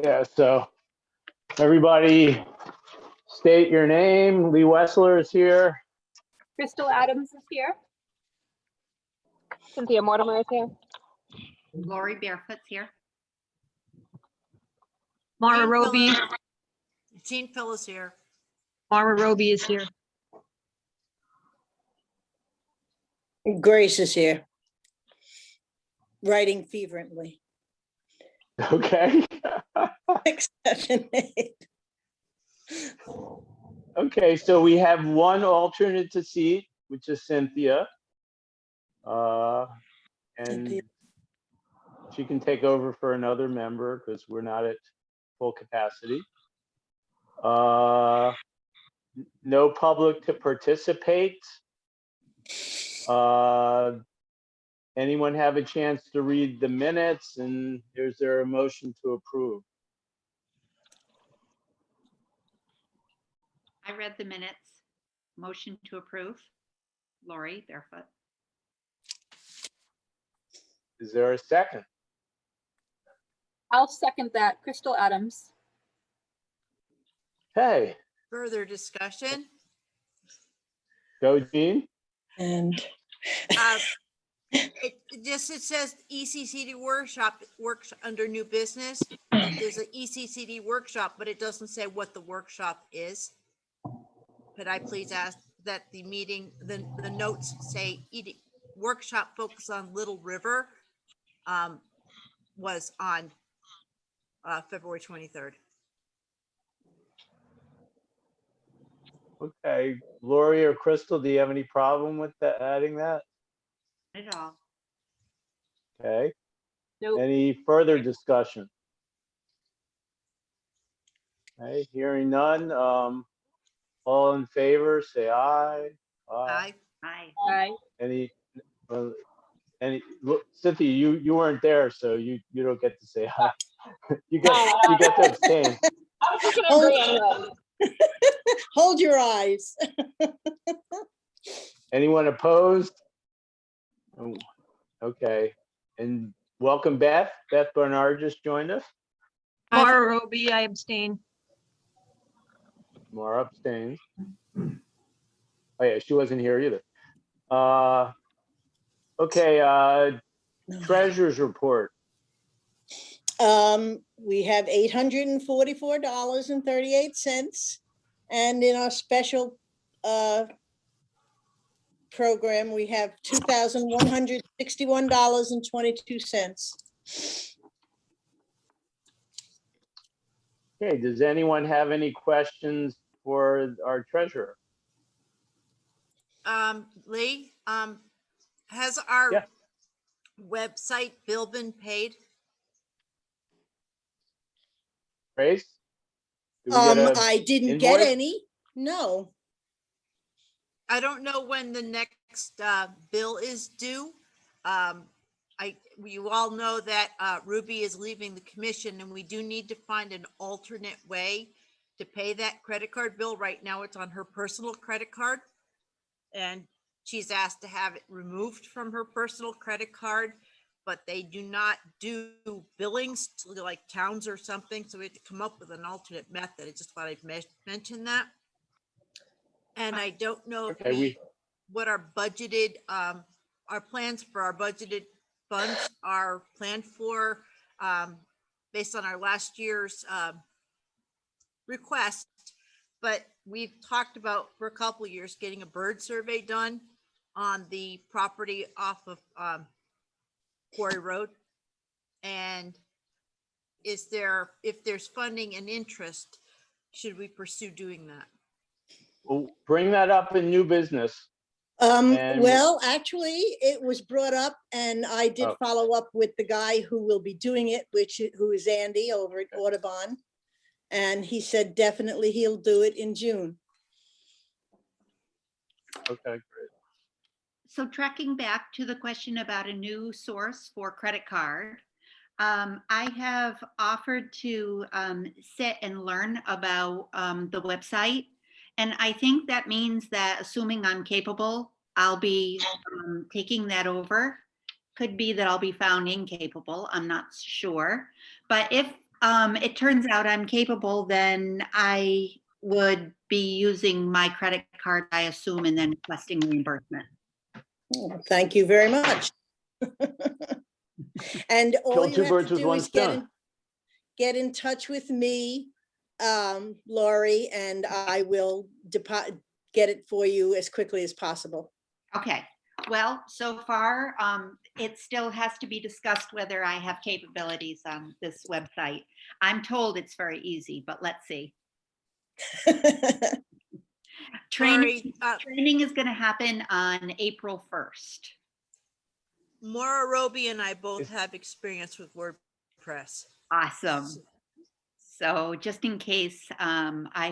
Yeah, so everybody state your name. Lee Wessler is here. Crystal Adams is here. Cynthia Mortimer is here. Lori Barefoot's here. Mara Jean Roby. Phil- Jean Phil is here. Mara Roby is here. Grace is here. Writing fervently. Okay. 6, 7, 8. Okay, so we have one alternate to seat, which is Cynthia. And Cynthia. she can take over for another member because we're not at full capacity. No public to participate. Anyone have a chance to read the minutes, and is there a motion to approve? I read the minutes. Motion to approve. Lori Barefoot. Is there a second? I'll second that. Crystal Adams. Hey, Further discussion? go Jean. And It says ECCD workshop works under new business. There's an ECCD workshop, but it doesn't say what the workshop is. Could I please ask that the meeting, the notes say workshop focus on Little River was on February 23rd. Okay, Lori or Crystal, do you have any problem with that, adding that? Not at all. Okay, Nope. any further discussion? Okay, hearing none, all in favor, say aye. Aye. Aye. Aye. Any, look, Cynthia, you weren't there, so you don't get to say aye. You get to abstain. I was just gonna agree anyway. hold your eyes. Anyone opposed? Oh, okay, and welcome Beth. Beth Bernard just joined us. Mara Roby, I abstain. More abstains. Oh yeah, she wasn't here either. Okay, treasurer's report. We have $844.38. And in our special program, we have $2,161.22. Okay, does anyone have any questions for our treasurer? Lee, has our Yeah. website bill been paid? Grace? Did we get a- I didn't get invoice? any. No. I don't know when the next bill is due. You all know that Ruby is leaving the commission, and we do need to find an alternate way to pay that credit card bill. Right now, it's on her personal credit card, and she's asked to have it removed from her personal credit card, but they do not do billings to like towns or something, so we have to come up with an alternate method. I just thought I'd mention that. And I don't know if Okay, what our budgeted, our plans for our budgeted funds are planned for, based on our last year's request. But we've talked about for a couple of years getting a bird survey done on the property off of Quarry Road. And if there's funding and interest, should we pursue doing that? We'll bring that up in new business. And- Well, actually, it was brought up and I did Oh. follow up with the guy who will be doing it, who is Andy over at Audubon. And he said definitely he'll do it in June. Okay, great. So tracking back to the question about a new source for credit card, I have offered to sit and learn about the website. And I think that means that assuming I'm capable, I'll be taking that over. Could be that I'll be found incapable, I'm not sure. But if it turns out I'm capable, then I would be using my credit card, I assume, and then requesting reimbursement. Oh, thank you very much. And all Kill you two have birds to with do one is get stone. in touch with me, Lori, and I will get it for you as quickly as possible. Okay, well, so far, it still has to be discussed whether I have capabilities on this website. I'm told it's very easy, but let's see. Training, Lori, training is going to happen on April 1st. Maura Roby and I both have experience with WordPress. Awesome. So just in case I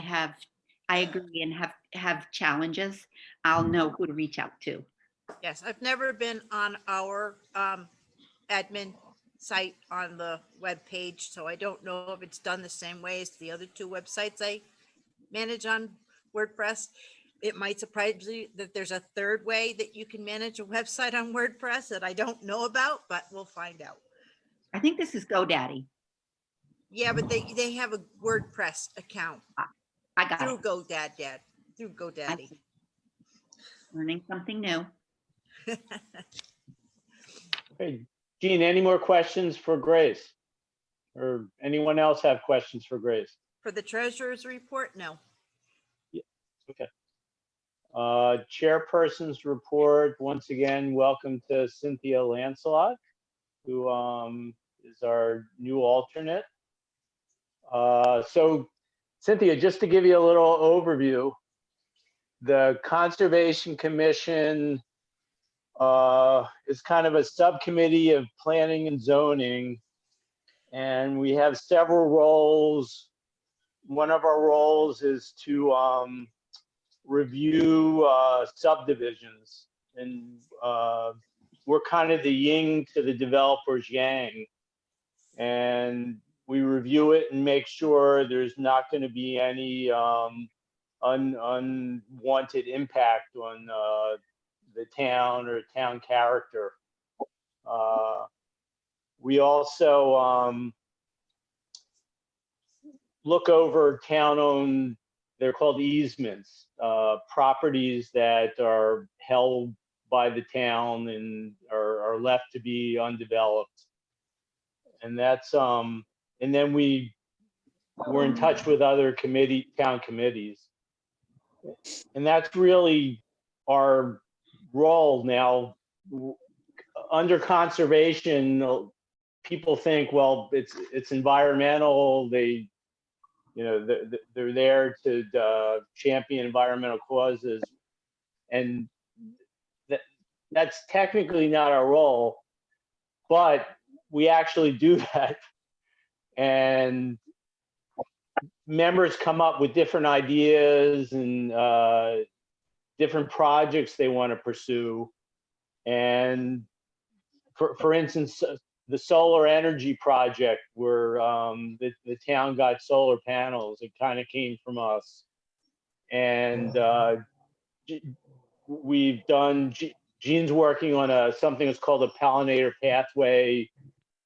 agree and have challenges, I'll know who to reach out to. Yes, I've never been on our admin site on the web page, so I don't know if it's done the same way as the other two websites I manage on WordPress. It might surprise you that there's a third way that you can manage a website on WordPress that I don't know about, but we'll find out. I think this is GoDaddy. Yeah, but they have a WordPress account I got through it. GoDaddy. Learning something new. Hey, Gene, any more questions for Grace? Or anyone else have questions for Grace? For the treasurer's report, no. Chairperson's report, once again, welcome to Cynthia Lancelot, who is our new alternate. So Cynthia, just to give you a little overview, the Conservation Commission is kind of a subcommittee of planning and zoning, and we have several roles. One of our roles is to review subdivisions, and we're kind of the yin to the developer's yang, and we review it and make sure there's not going to be any unwanted impact on the town or town character. We also look over town-owned, they're called easements, properties that are held by the town and are left to be undeveloped. And that's, and then we're in touch with other town committees. And that's really our role now. Under conservation, people think, well, it's environmental. They're there to champion environmental causes, and that's technically not our role, but we actually do that. And members come up with different ideas and different projects they want to pursue. And for instance, the solar energy project where the town got solar panels, it kind of came from us. And we've done, Gene's working on something that's called a pollinator pathway,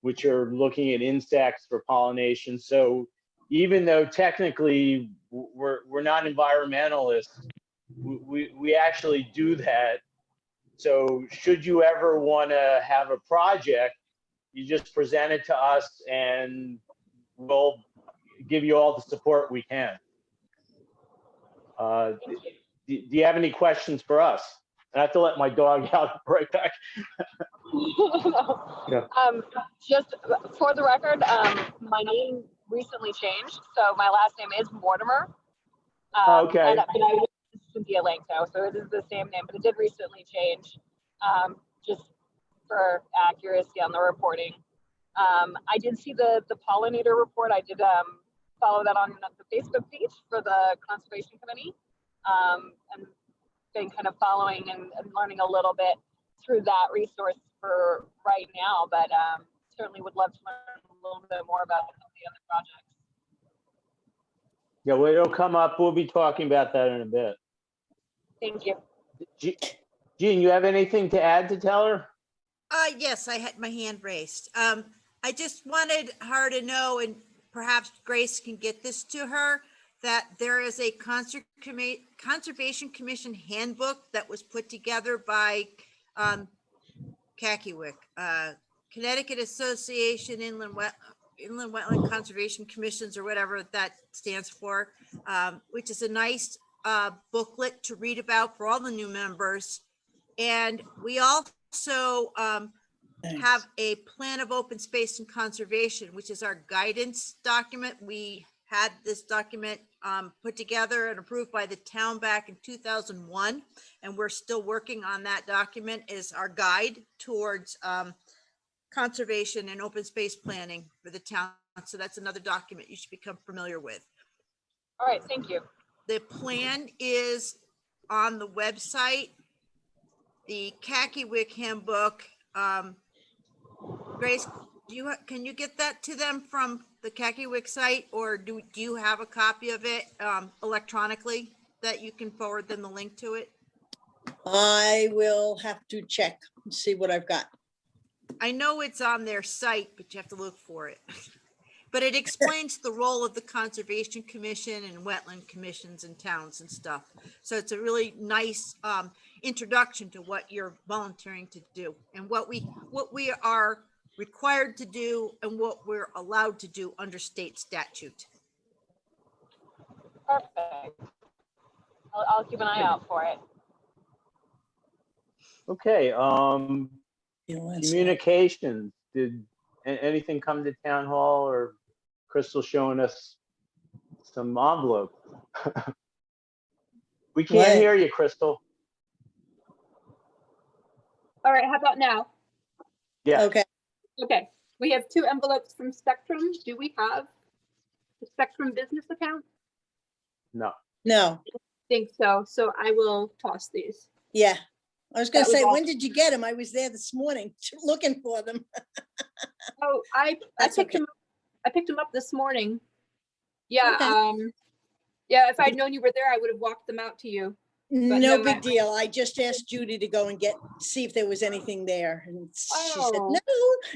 which are looking at insects for pollination. So even though technically we're not environmentalists, we actually do that. So should you ever want to have a project, you just present it to us and we'll give you all the support we can. Do you have any questions for us? I have to let my dog out right back. Yeah. Just for the record, my name recently changed, so my last name is Mortimer. Okay. But I was Cynthia Langto, so it is the same name, but it did recently change, just for accuracy on the reporting. I did see the pollinator report. I did follow that on the Facebook page for the Conservation Committee, and been kind of following and learning a little bit through that resource for right now, but certainly would love to learn a little bit more about some of the other projects. Yeah, well, it'll come up. We'll be talking about that in a bit. Thank you. Gene, you have anything to add to tell her? Yes, I had my hand raised. I just wanted her to know, and perhaps Grace can get this to her, that there is a Conservation Commission handbook that was put together by Kakiewicz, Connecticut Association Inland Wetland Conservation Commissions, or whatever that stands for, which is a nice booklet to read about for all the new members. And we also have a plan of open space and conservation, which is our guidance document. We had this document put together and approved by the town back in 2001, and we're still working on that document as our guide towards conservation and open space planning for the town. So that's another document you should become familiar with. All right, thank you. The plan is on the website. The Kakiewicz handbook. Grace, can you get that to them from the Kakiewicz site, or do you have a copy of it electronically that you can forward them the link to it? I will have to check and see what I've got. I know it's on their site, but you have to look for it. But it explains the role of the Conservation Commission and wetland commissions in towns and stuff. So it's a really nice introduction to what you're volunteering to do and what we are required to do and what we're allowed to do under state statute. Perfect. I'll keep an eye out for it. Okay, You know, that's- communications, did anything come to town hall, or Crystal showing us some envelope? We What? can't hear you, Crystal. All right, how about now? Yeah, Okay, Okay, we have 2 envelopes from Spectrum. Do we have the Spectrum business account? no. no, Think so, so I will toss these. yeah. I was gonna That was say, all. when did you get them? I was there this morning looking for them. Oh, I That's picked okay. them, I picked them up this morning. Yeah, Okay. yeah, if I'd known you were there, I would have walked them out to you. No no, big deal. I just asked Judy to go and see if there was anything there. And she said, Oh. no,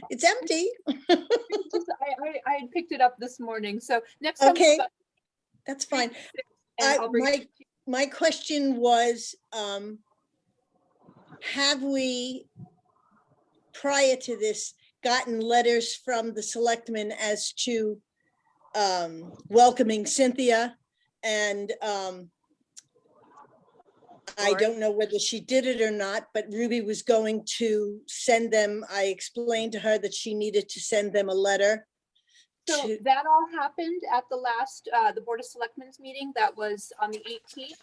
it's empty. I had picked it up this morning, so next time. Okay, it's about that's fine. 3 to 6, and I'll bring it to you. My question was, have we, prior to this, gotten letters from the selectmen as to welcoming Cynthia? And I Lori? don't know whether she did it or not, but Ruby was going to send them. I explained to her that she needed to send them a letter. So to- that all happened at the last, the Board of Selectmen's meeting. That was on the 18th.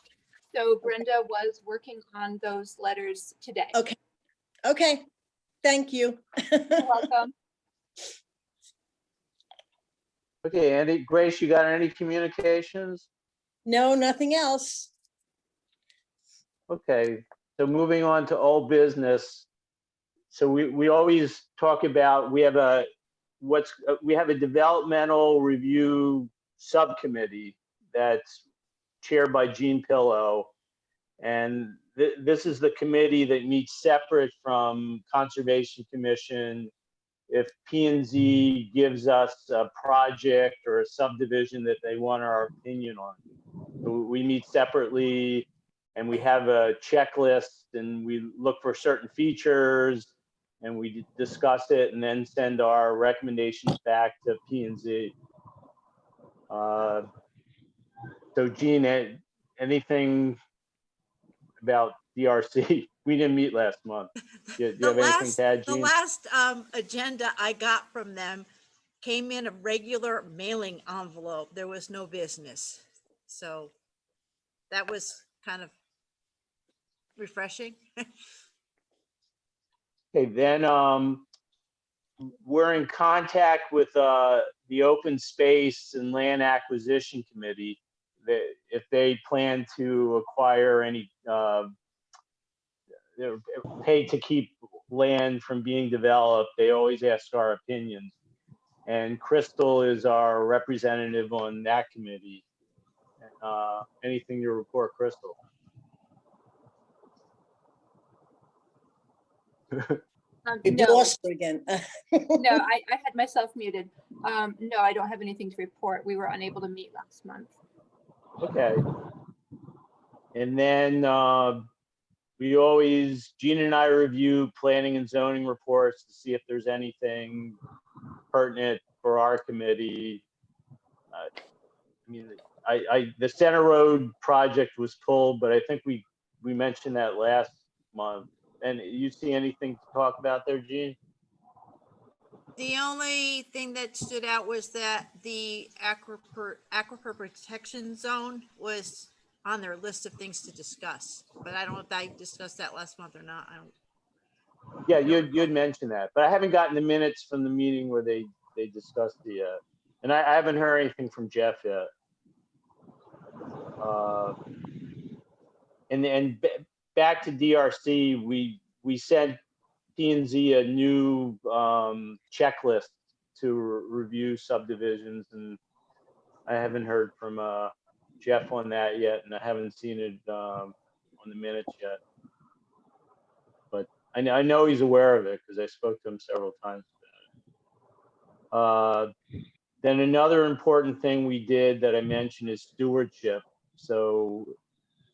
So Brenda was working on those letters today. Okay. Okay, thank you. You're welcome. Okay, Andy, Grace, you got any communications? No, nothing else. Okay, so moving on to old business. So we always talk about, we have a developmental review subcommittee that's chaired by Gene Pillow. And this is the committee that meets separate from Conservation Commission. If P&Z gives us a project or a subdivision that they want our opinion on. So we meet separately and we have a checklist and we look for certain features and we discuss it and then send our recommendations back to P&Z. So Gene, anything about DRC? We didn't meet last month. Do you have anything to add, The Gene? last agenda I got from them came in a regular mailing envelope. There was no business. So that was kind of refreshing. Okay, then we're in contact with the Open Space and Land Acquisition Committee. That if they plan to acquire any, they're paid to keep land from being developed, they always ask our opinions. And Crystal is our representative on that committee. Anything to report, Crystal? You No, lost her again. no, I had myself muted. No, I don't have anything to report. We were unable to meet last month. Okay. And then Gina and I review planning and zoning reports to see if there's anything pertinent for our committee. I mean, the Center Road project was pulled, but I think we mentioned that last month. And you see anything to talk about there, Gene? The only thing that stood out was that the aquifer protection zone was on their list of things to discuss, but I don't know if I discussed that last month or not. I don't. Yeah, you'd mentioned that, but I haven't gotten the minutes from the meeting where they discussed and I haven't heard anything from Jeff yet. And back to DRC, we sent P&Z a new checklist to review subdivisions, and I haven't heard from Jeff on that yet, and I haven't seen it on the minutes yet. But I know he's aware of it because I spoke to him several times about it. Then another important thing we did that I mentioned is stewardship. So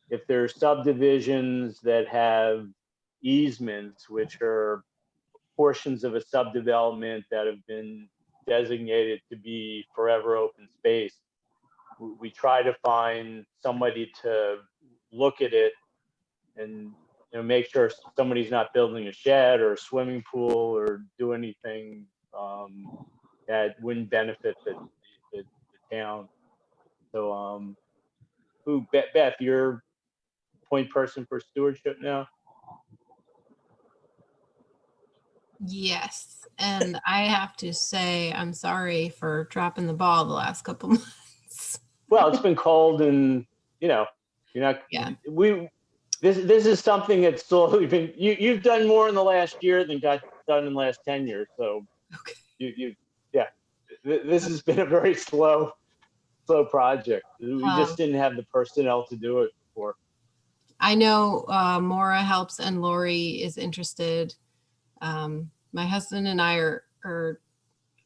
if there are subdivisions that have easements, which are portions of a subdevelopment that have been designated to be forever open space, we try to find somebody to look at it and make sure somebody's not building a shed or a swimming pool or do anything that wouldn't benefit the town. So Beth, you're point person for stewardship now? Yes, and I have to say I'm sorry for dropping the ball the last couple months. Well, it's been cold, and you're not. Yeah. This is something that's slowly been. You've done more in the last year than got done in the last 10 years. So Okay. This has been a very slow project. We just didn't have the personnel to do it before. I know Maura helps and Lori is interested. My husband and I are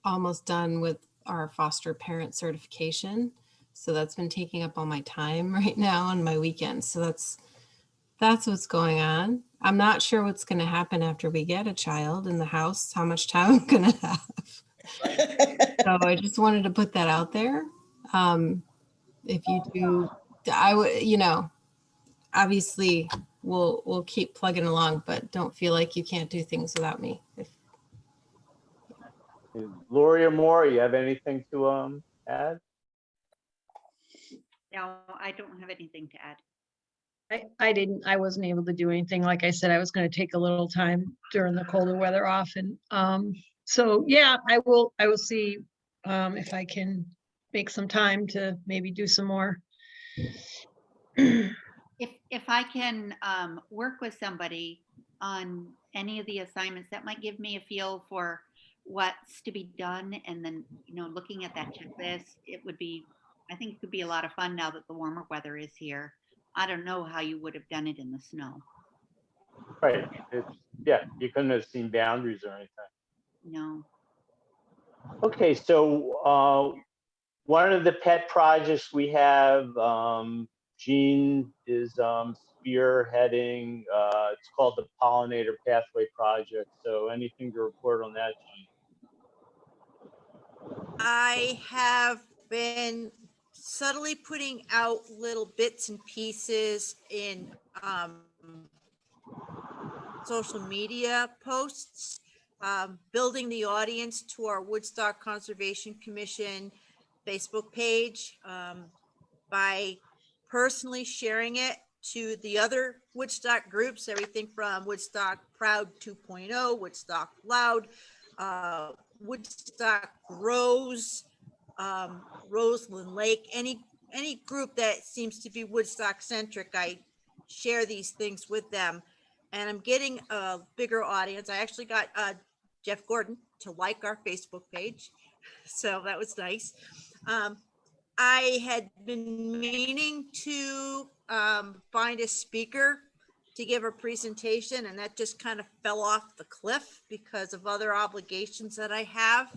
almost done with our foster parent certification. So that's been taking up all my time right now on my weekends. So that's what's going on. I'm not sure what's going to happen after we get a child in the house, how much time I'm going to have. So I just wanted to put that out there. If you do, I would, obviously we'll keep plugging along, but don't feel like you can't do things without me. Lori or Maura, you have anything to add? No, I don't have anything to add. I wasn't able to do anything. Like I said, I was going to take a little time during the colder weather off. And so, yeah, I will see if I can make some time to maybe do some more. If I can work with somebody on any of the assignments, that might give me a feel for what's to be done. And then, looking at that checklist, I think it could be a lot of fun now that the warmer weather is here. I don't know how you would have done it in the snow. Right. You couldn't have seen boundaries or anything. No. Okay, so one of the pet projects we have, Jean is spearheading. It's called the Pollinator Pathway Project. So anything to report on that, Jean? I have been subtly putting out little bits and pieces in social media posts, building the audience to our Woodstock Conservation Commission Facebook page by personally sharing it to the other Woodstock groups, everything from Woodstock Proud 2.0, Woodstock Loud, Woodstock Rose, Roseland Lake, any group that seems to be Woodstock centric, I share these things with them, and I'm getting a bigger audience. I actually got Jeff Gordon to like our Facebook page, so that was nice. I had been meaning to find a speaker to give a presentation, and that just kind of fell off the cliff because of other obligations that I have.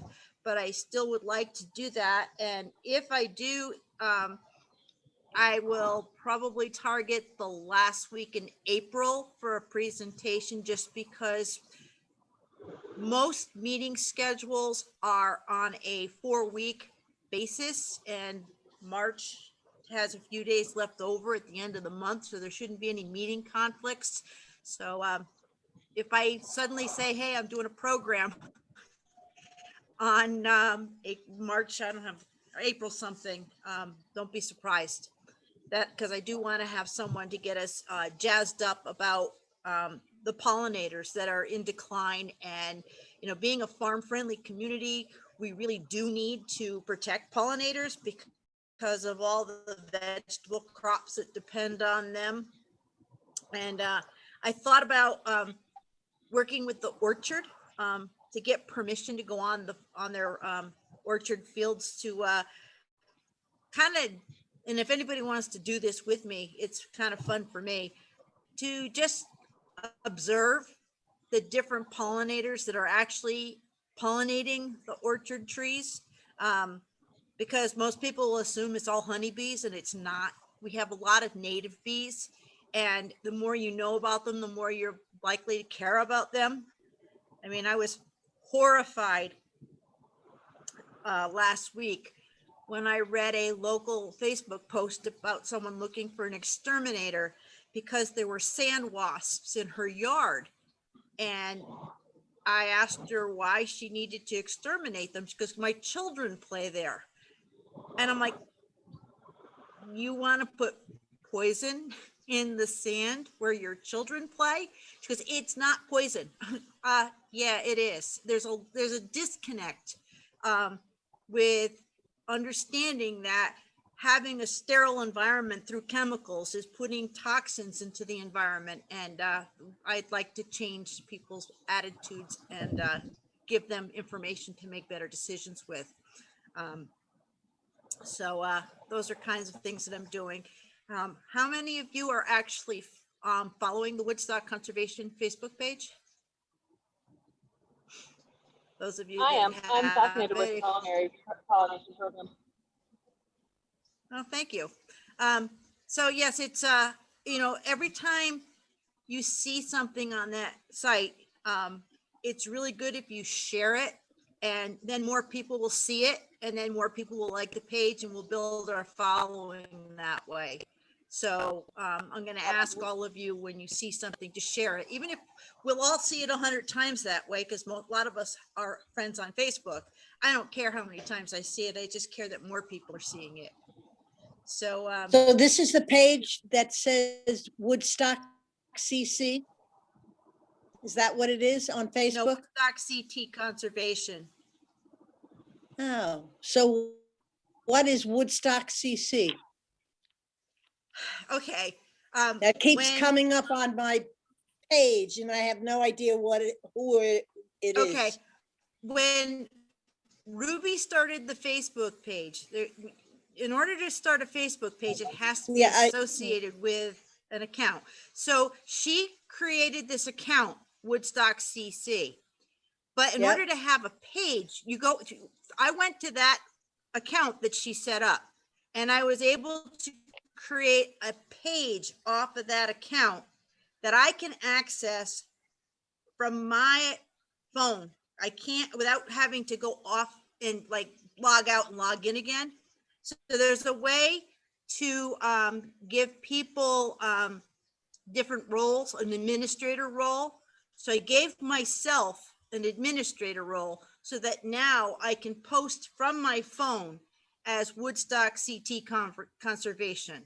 But I still would like to do that. And if I do, I will probably target the last week in April for a presentation, just because most meeting schedules are on a 4-week basis, and March has a few days left over at the end of the month, so there shouldn't be any meeting conflicts. So if I suddenly say, hey, I'm doing a program on March, I don't have April something, don't be surprised. That, because I do want to have someone to get us jazzed up about the pollinators that are in decline. And, you know, being a farm friendly community, we really do need to protect pollinators because of all the vegetable crops that depend on them. And I thought about working with the orchard to get permission to go on their orchard fields to kind of, and if anybody wants to do this with me, it's kind of fun for me to just observe the different pollinators that are actually pollinating the orchard trees. Because most people will assume it's all honeybees, and it's not. We have a lot of native bees, and the more you know about them, the more you're likely to care about them. I mean, I was horrified last week when I read a local Facebook post about someone looking for an exterminator because there were sand wasps in her yard. And I asked her why she needed to exterminate them. She goes, my children play there. And I'm like, you want to put poison in the sand where your children play? She goes, it's not poison. Yeah, it is. There's a disconnect with understanding that having a sterile environment through chemicals is putting toxins into the environment. And I'd like to change people's attitudes and give them information to make better decisions with. So those are kinds of things that I'm doing. How many of you are actually following the Woodstock Conservation Facebook page? Those of you I that am. I'm have fascinated with it. pollination program. Oh, thank you. So yes, it's you know, every time you see something on that site, it's really good if you share it, and then more people will see it, and then more people will like the page, and we'll build our following that way. So I'm going to ask all of you, when you see something, to share it, even if we'll all see it 100 times that way, because a lot of us are friends on Facebook. I don't care how many times I see it. I just care that more people are seeing it. So So this is the page that says Woodstock CC? Is that what it is on no, Facebook? Woodstock CT Conservation. Oh, so what is Woodstock CC? Okay. That keeps when- coming up on my page and I have no idea who it is. Okay. When Ruby started the Facebook page, in order to start a Facebook page, it has to be Yeah, associated with an account. So she created this account, Woodstock CC. But in Yep. order to have a page, I went to that account that she set up, and I was able to create a page off of that account that I can access from my phone. I can't, without having to go off and like log out and log in again. So there's a way to give people different roles, an administrator role. So I gave myself an administrator role so that now I can post from my phone as Woodstock CT Conservation,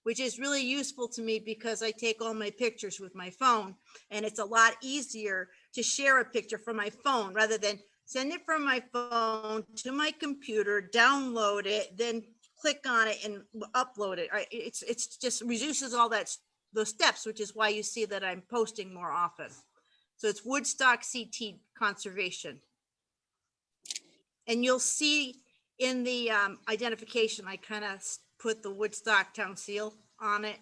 which is really useful to me because I take all my pictures with my phone, and it's a lot easier to share a picture from my phone rather than send it from my phone to my computer, download it, then click on it and upload it. It's just reduces all those steps, which is why you see that I'm posting more often. So it's Woodstock CT Conservation. And you'll see in the identification, I kind of put the Woodstock town seal on it.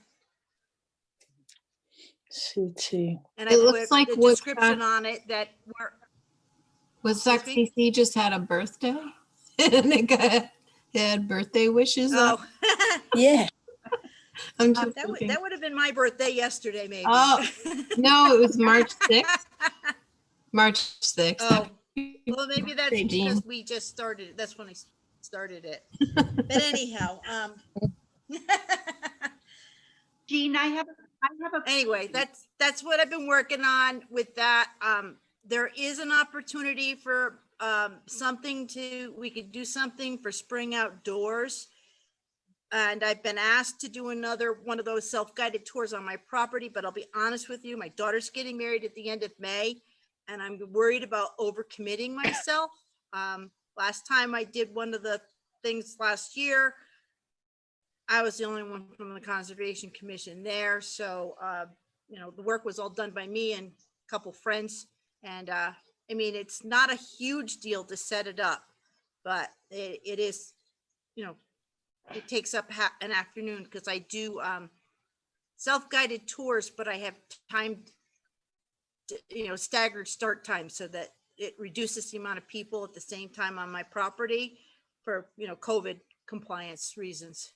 CT. And I It looks put like the Woodstock- description on it that we're, Woodstock Excuse CC just had a birthday. And they had birthday wishes up. oh. Yeah, I'm just That looking. would have been my birthday yesterday, maybe. Oh, No, it was March 6th. March 6th. Oh, well, maybe that's Birthday, Jean. because we just started, it. That's when I started it. But anyhow, Jean, I have a. anyway, that's what I've been working on with that. There is an opportunity for we could do something for spring outdoors. And I've been asked to do another one of those self-guided tours on my property, but I'll be honest with you, my daughter's getting married at the end of May, and I'm worried about overcommitting myself. Last time I did one of the things last year, I was the only one from the Conservation Commission there. So, the work was all done by me and a couple friends. And I mean, it's not a huge deal to set it up, but it is, it takes up an afternoon because I do self-guided tours, but I have time, staggered start time so that it reduces the amount of people at the same time on my property for, COVID compliance reasons.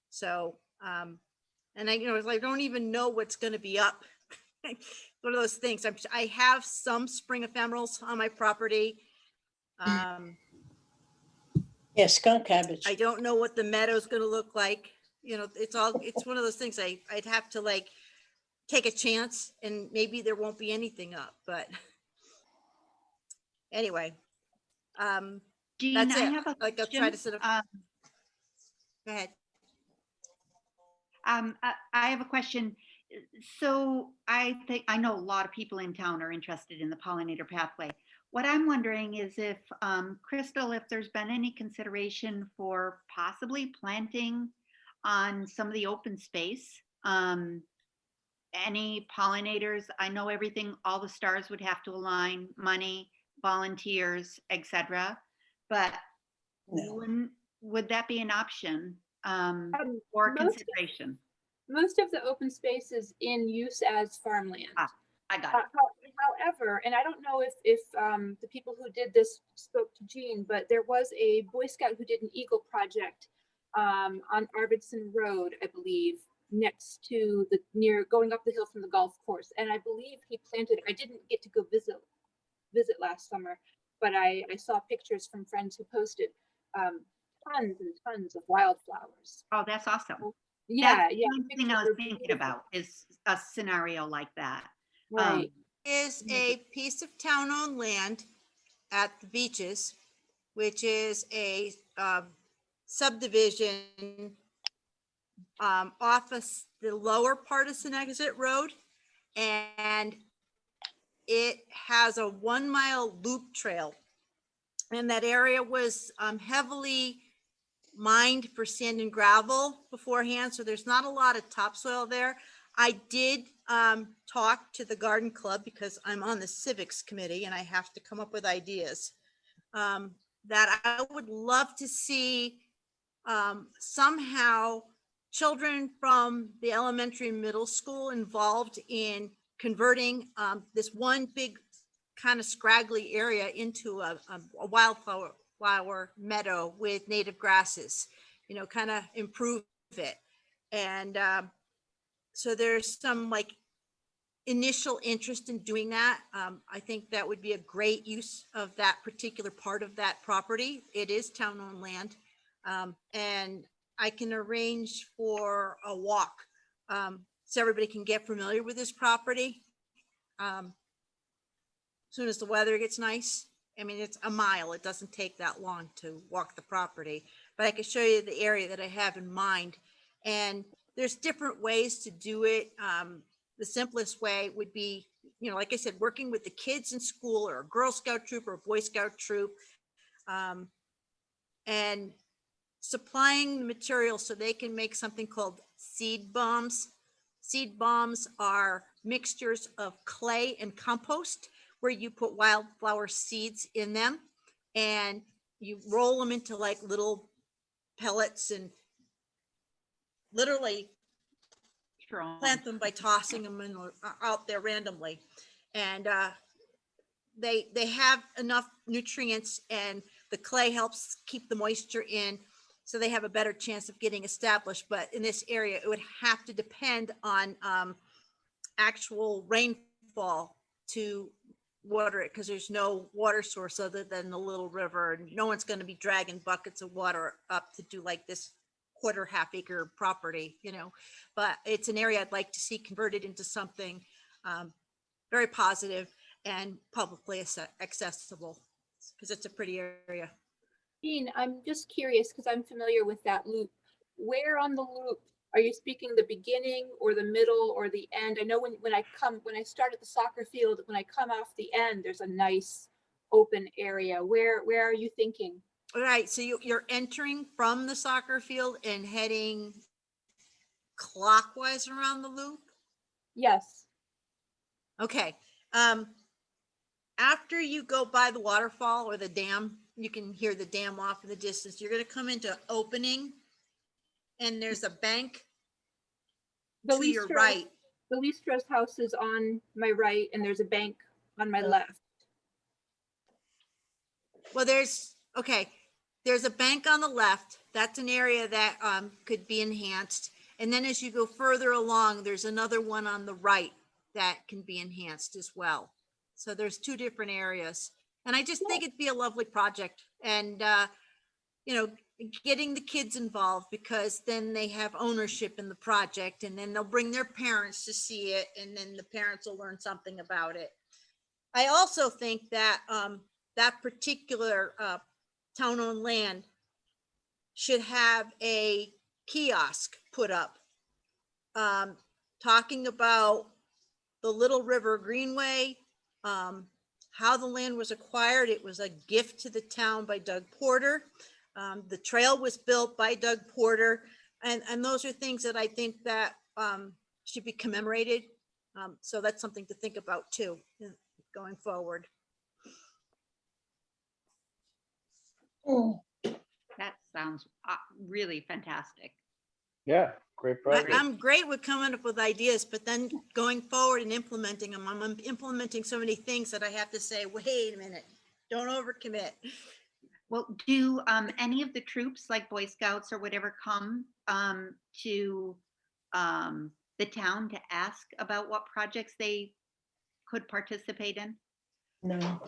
So, and I don't even know what's going to be up. One of those things. I have some spring ephemerals on my property. yeah, skunk cabbage. I don't know what the meadow's going to look like. It's one of those things I'd have to take a chance, and maybe there won't be anything up, but anyway, Jean, that's I it. have a I'll try question. to sort of, go ahead. I have a question. So I know a lot of people in town are interested in the pollinator pathway. What I'm wondering is if, Crystal, if there's been any consideration for possibly planting on some of the open space, any pollinators. I know everything, all the stars would have to align, money, volunteers, etc. But No. would that be an option for most- consideration? Most of the open space is in use as farmland. I got it. However, and I don't know if the people who did this spoke to Jean, but there was a Boy Scout who did an Eagle project on Arvidsson Road, I believe, next to going up the hill from the golf course. And I believe he planted, I didn't get to go visit last summer, but I saw pictures from friends who posted tons and tons of wildflowers. Oh, that's awesome. Yeah, That's yeah. one thing pictures I was were thinking beautiful. about is a scenario like that. Right. Is a piece of town-owned land at the beaches, which is a subdivision off of the lower part of Senexit Road, and it has a 1-mile loop trail. And that area was heavily mined for sand and gravel beforehand, so there's not a lot of topsoil there. I did talk to the garden club because I'm on the civics committee and I have to come up with ideas that I would love to see somehow children from the elementary and middle school involved in converting this one big kind of scraggly area into a wildflower meadow with native grasses, kind of improve it. And so there's some initial interest in doing that. I think that would be a great use of that particular part of that property. It is town-owned land. And I can arrange for a walk so everybody can get familiar with this property. As soon as the weather gets nice. I mean, it's a mile. It doesn't take that long to walk the property, but I can show you the area that I have in mind. And there's different ways to do it. The simplest way would be, like I said, working with the kids in school or a Girl Scout troop or a Boy Scout troop, and supplying the material so they can make something called seed bombs. Seed bombs are mixtures of clay and compost where you put wildflower seeds in them and you roll them into little pellets, and literally plant them by tossing them in, out there randomly. And they have enough nutrients, and the clay helps keep the moisture in, so they have a better chance of getting established. But in this area, it would have to depend on actual rainfall to water it, because there's no water source other than the little river, and no one's going to be dragging buckets of water up to do like this quarter half acre property, you know. But it's an area I'd like to see converted into something very positive and publicly accessible, because it's a pretty area. Jean, I'm just curious because I'm familiar with that loop. Where on the loop, are you speaking the beginning or the middle or the end? I know when I start at the soccer field, when I come off the end, there's a nice open area. Where are you thinking? All right, so you're entering from the soccer field and heading clockwise around the loop? Yes. Okay. After you go by the waterfall or the dam, you can hear the dam off in the distance. You're going to come into opening, and there's a bank The to your Leestra- right. The Leistra's house is on my right and there's a bank on my left. Well, there's a bank on the left. That's an area that could be enhanced. And then as you go further along, there's another one on the right that can be enhanced as well. So there's two different areas. And I just think it'd be a lovely project, and, you know, getting the kids involved, because then they have ownership in the project, and then they'll bring their parents to see it, and then the parents will learn something about it. I also think that that particular town-owned land should have a kiosk put up, talking about the Little River Greenway, how the land was acquired. It was a gift to the town by Doug Porter. The trail was built by Doug Porter. And those are things that I think that should be commemorated. So that's something to think about too, going forward. That sounds really fantastic. Yeah, great project. I'm great with coming up with ideas, but then going forward and implementing them, I'm implementing so many things that I have to say, wait a minute, don't overcommit. Well, do any of the troops, like Boy Scouts or whatever, come to the town to ask about what projects they could participate in? No.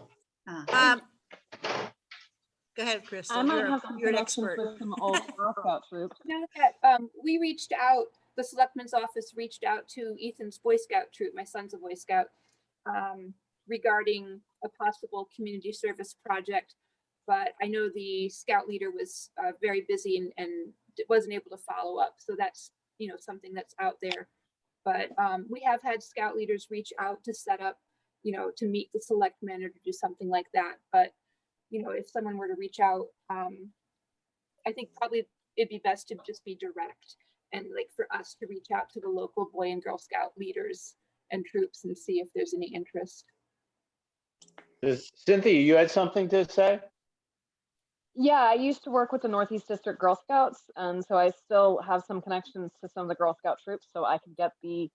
Go ahead, Crystal. I might You're- have some you're an connections expert. with some old Girl Scout troops. You know that we reached out, the selectman's office reached out to Ethan's Boy Scout troop, my son's a Boy Scout, regarding a possible community service project. But I know the scout leader was very busy and wasn't able to follow up. So that's, you know, something that's out there. But we have had scout leaders reach out to set up, you know, to meet the selectmen or to do something like that. But you know, if someone were to reach out, I think probably it'd be best to just be direct and like for us to reach out to the local Boy and Girl Scout leaders and troops and see if there's any interest. Cynthia, you had something to say? Yeah, I used to work with the Northeast District Girl Scouts, and so I still have some connections to some of the Girl Scout troops, so I could get the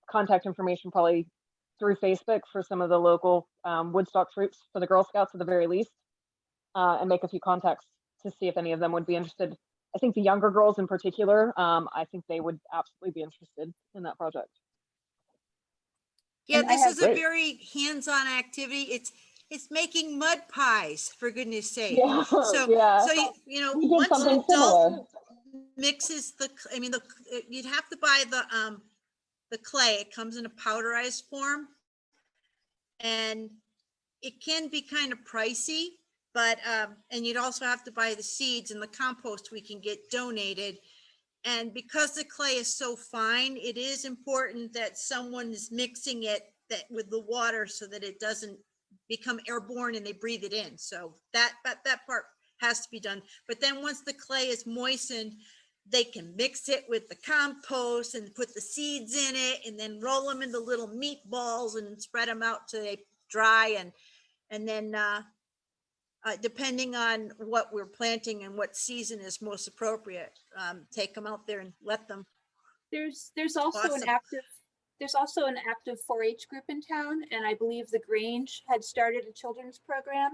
contact information probably through Facebook for some of the local Woodstock troops for the Girl Scouts at the very least, and make a few contacts to see if any of them would be interested. I think the younger girls in particular, I think they would absolutely be interested in that project. Yeah, And I this have- is a Great. very hands-on activity. It's making mud pies, for goodness sake. Yeah, So, yeah. so you know, We did once an something adult similar. mixes you'd have to buy the clay. It comes in a powderized form, and it can be kind of pricey, but and you'd also have to buy the seeds and the compost we can get donated. And because the clay is so fine, it is important that someone is mixing it with the water so that it doesn't become airborne and they breathe it in. So that part has to be done. But then once the clay is moistened, they can mix it with the compost and put the seeds in it and then roll them into little meatballs and spread them out till they dry. And then depending on what we're planting and what season is most appropriate, take them out there and let them There's also Awesome. there's also an active 4-H group in town, and I believe the Grange had started a children's program.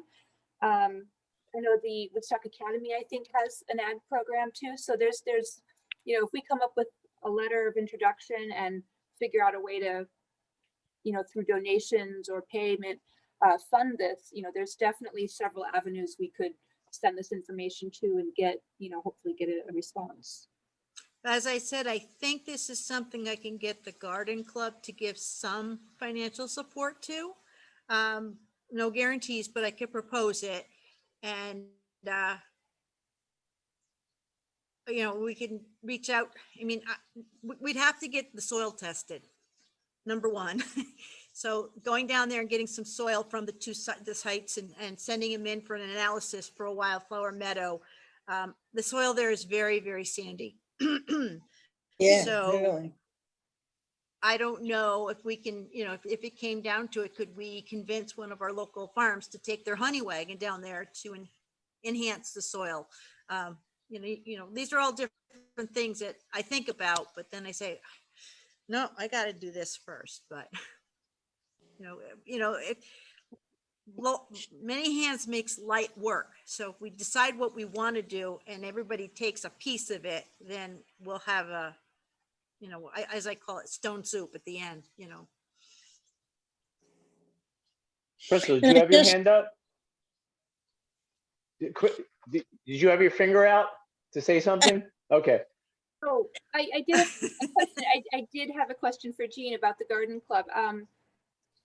I know the Woodstock Academy, I think, has an ag program too. So there's, you know, if we come up with a letter of introduction and figure out a way to, you know, through donations or payment, fund this, you know, there's definitely several avenues we could send this information to and get, you know, hopefully get a response. As I said, I think this is something I can get the garden club to give some financial support to. No guarantees, but I could propose it. And, you know, we can reach out. I mean, we'd have to get the soil tested, number one. So going down there and getting some soil from the sites and sending them in for an analysis for a wildflower meadow. The soil there is very, very sandy. Yeah, So- really. I don't know if we can, you know, if it came down to it, could we convince one of our local farms to take their honey wagon down there to enhance the soil? You know, these are all different things that I think about, but then I say, no, I got to do this first. But many hands makes light work. So if we decide what we want to do and everybody takes a piece of it, then we'll have a, you know, as I call it, stone soup at the end, you know. Crystal, did And you I have your just- hand up? Did you have your finger out to say something? Okay. Oh, I did have a question. I did have a question for Jean about the garden club.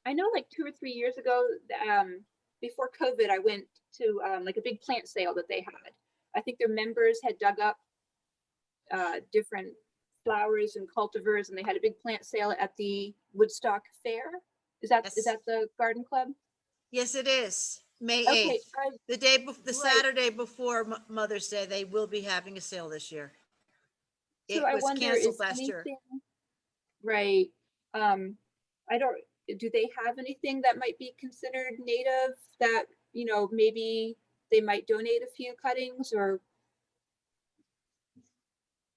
I know like 2 or 3 years ago, before COVID, I went to like a big plant sale that they had. I think their members had dug up different flowers and cultivars, and they had a big plant sale at the Woodstock Fair. Is that Yes. the garden club? Yes, it is. May Okay, 8th, the day before, the Right. Saturday before Mother's Day, they will be having a sale this year. It so I was wonder, canceled is last year. anything right? I don't. Do they have anything that might be considered native that, you know, maybe they might donate a few cuttings or?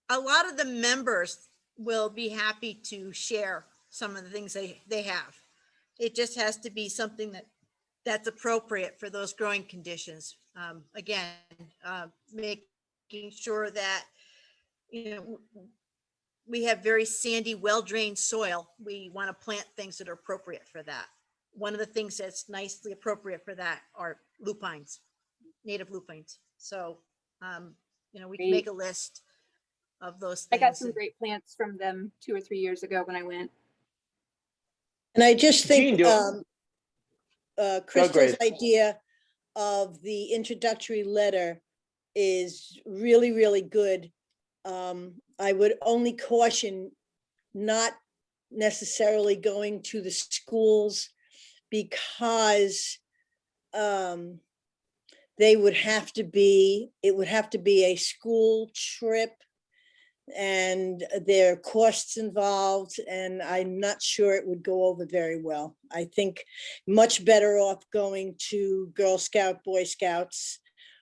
A lot of the members will be happy to share some of the things they have. It just has to be something that's appropriate for those growing conditions. Again, making sure that, you know, we have very sandy, well-drained soil. We want to plant things that are appropriate for that. One of the things that's nicely appropriate for that are lupines, native lupines. So, you know, we can make a list of those I things. got some and- great plants from them 2 or 3 years ago when I went. And I just Jean, think do- Crystal's Grace. idea of the introductory letter is really, really good. I would only caution not necessarily going to the schools because it would have to be a school trip and there are costs involved, and I'm not sure it would go over very well. I think much better off going to Girl Scout, Boy Scouts,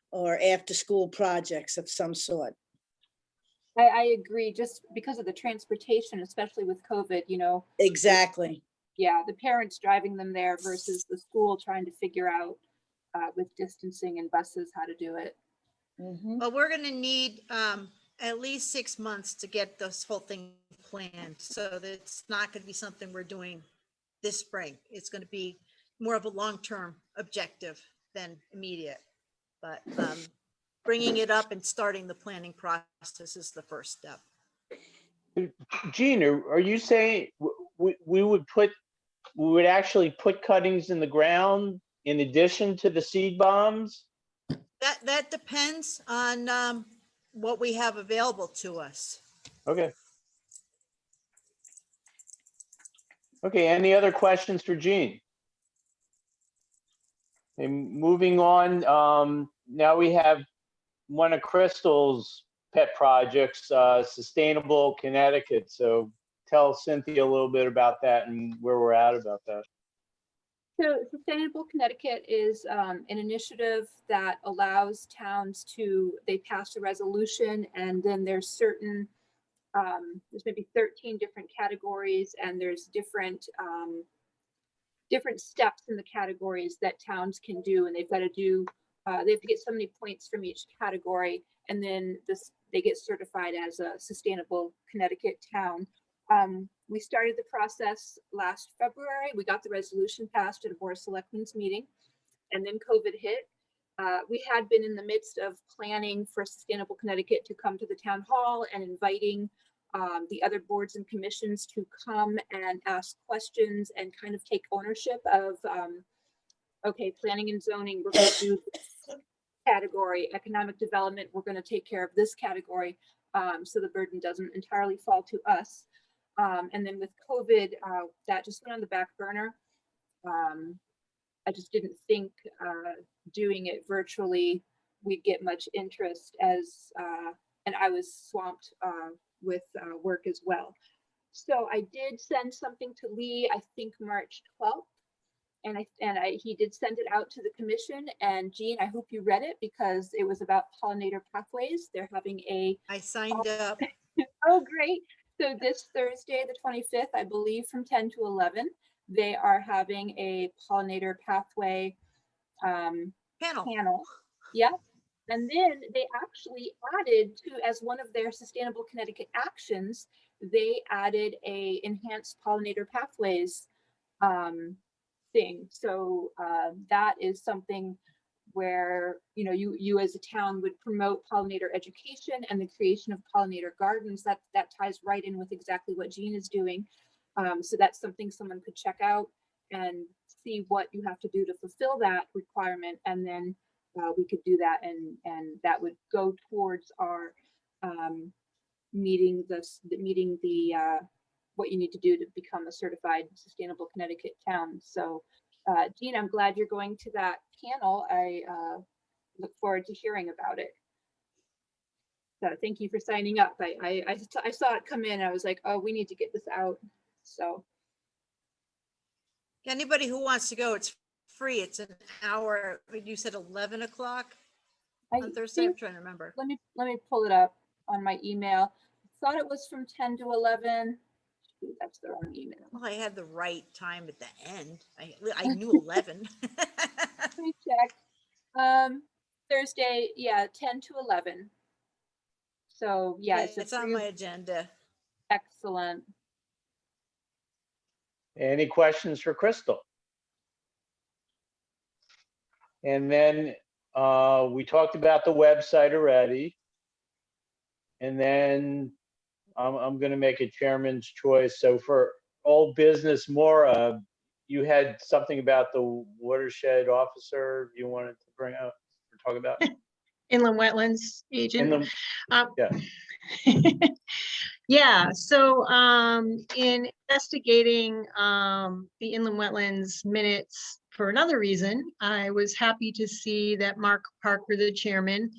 or after-school projects of some sort. I agree, just because of the transportation, especially with COVID, you know, Exactly. yeah, the parents driving them there versus the school trying to figure out with distancing and buses, how to do it. Mhm. But we're going to need at least 6 months to get this whole thing planned. So that's not going to be something we're doing this spring. It's going to be more of a long-term objective than immediate. But bringing it up and starting the planning process is the first step. Gene, are you saying we would actually put cuttings in the ground in addition to the seed bombs? That depends on what we have available to us. Okay. Okay, any other questions for Gene? And moving on, now we have one of Crystal's pet projects, Sustainable Connecticut. So tell Cynthia a little bit about that and where we're at about that. So Sustainable Connecticut is an initiative that allows towns to, they pass a resolution and then there's certain there's maybe 13 different categories, and there's different steps in the categories that towns can do, and they've got to do, they have to get so many points from each category, and then they get certified as a sustainable Connecticut town. We started the process last February. We got the resolution passed at a Board of Selectmen's meeting, and then COVID hit. We had been in the midst of planning for Sustainable Connecticut to come to the town hall and inviting the other boards and commissions to come and ask questions and kind of take ownership of, okay, planning and zoning, we're going to do this category, economic development, we're going to take care of this category, so the burden doesn't entirely fall to us. And then with COVID, that just went on the back burner. I just didn't think doing it virtually, we'd get much interest as, and I was swamped with work as well. So I did send something to Lee, I think March 12th. And he did send it out to the commission. And Jean, I hope you read it because it was about pollinator pathways. They're having a. I signed up. Oh, great. So this Thursday, the 25th, I believe from 10 to 11, they are having a pollinator pathway panel. Yeah. And then they actually added to, as one of their Sustainable Connecticut actions, they added a enhanced pollinator pathways thing. So that is something where, you know, you as a town would promote pollinator education and the creation of pollinator gardens. That ties right in with exactly what Jean is doing. So that's something someone could check out and see what you have to do to fulfill that requirement. And then we could do that, and that would go towards our meeting the what you need to do to become a certified Sustainable Connecticut town. So Jean, I'm glad you're going to that panel. I look forward to hearing about it. So thank you for signing up. I saw it come in. I was like, oh, we need to get this out. So Anybody who wants to go, it's free. It's an hour. You said 11 o'clock on Thursday. I'm trying to remember. Let me pull it up on my email. Thought it was from 10 to 11. Ooh, that's the wrong email. Well, I had the right time at the end. I knew 11. Let me check. Thursday, yeah, 10 to 11. So yeah, It's on my agenda. Excellent. Any questions for Crystal? And then we talked about the website already. And then I'm going to make a chairman's choice. So for old business, Maura, you had something about the watershed officer you wanted to bring up or talk about? Inland wetlands agent. Yeah. Yeah, so in investigating the inland wetlands minutes for another reason, I was happy to see that Mark Parker, the chairman,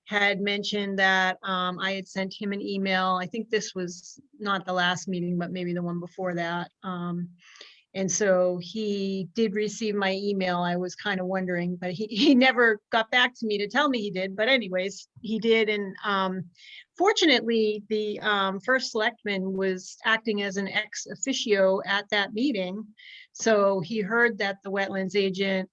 had mentioned that I had sent him an email. I think this was not the last meeting, but maybe the one before that. And so he did receive my email. I was kind of wondering, but he never got back to me to tell me he did. But anyways, he did. And fortunately, the first selectman was acting as an ex officio at that meeting. So he heard that the wetlands agent,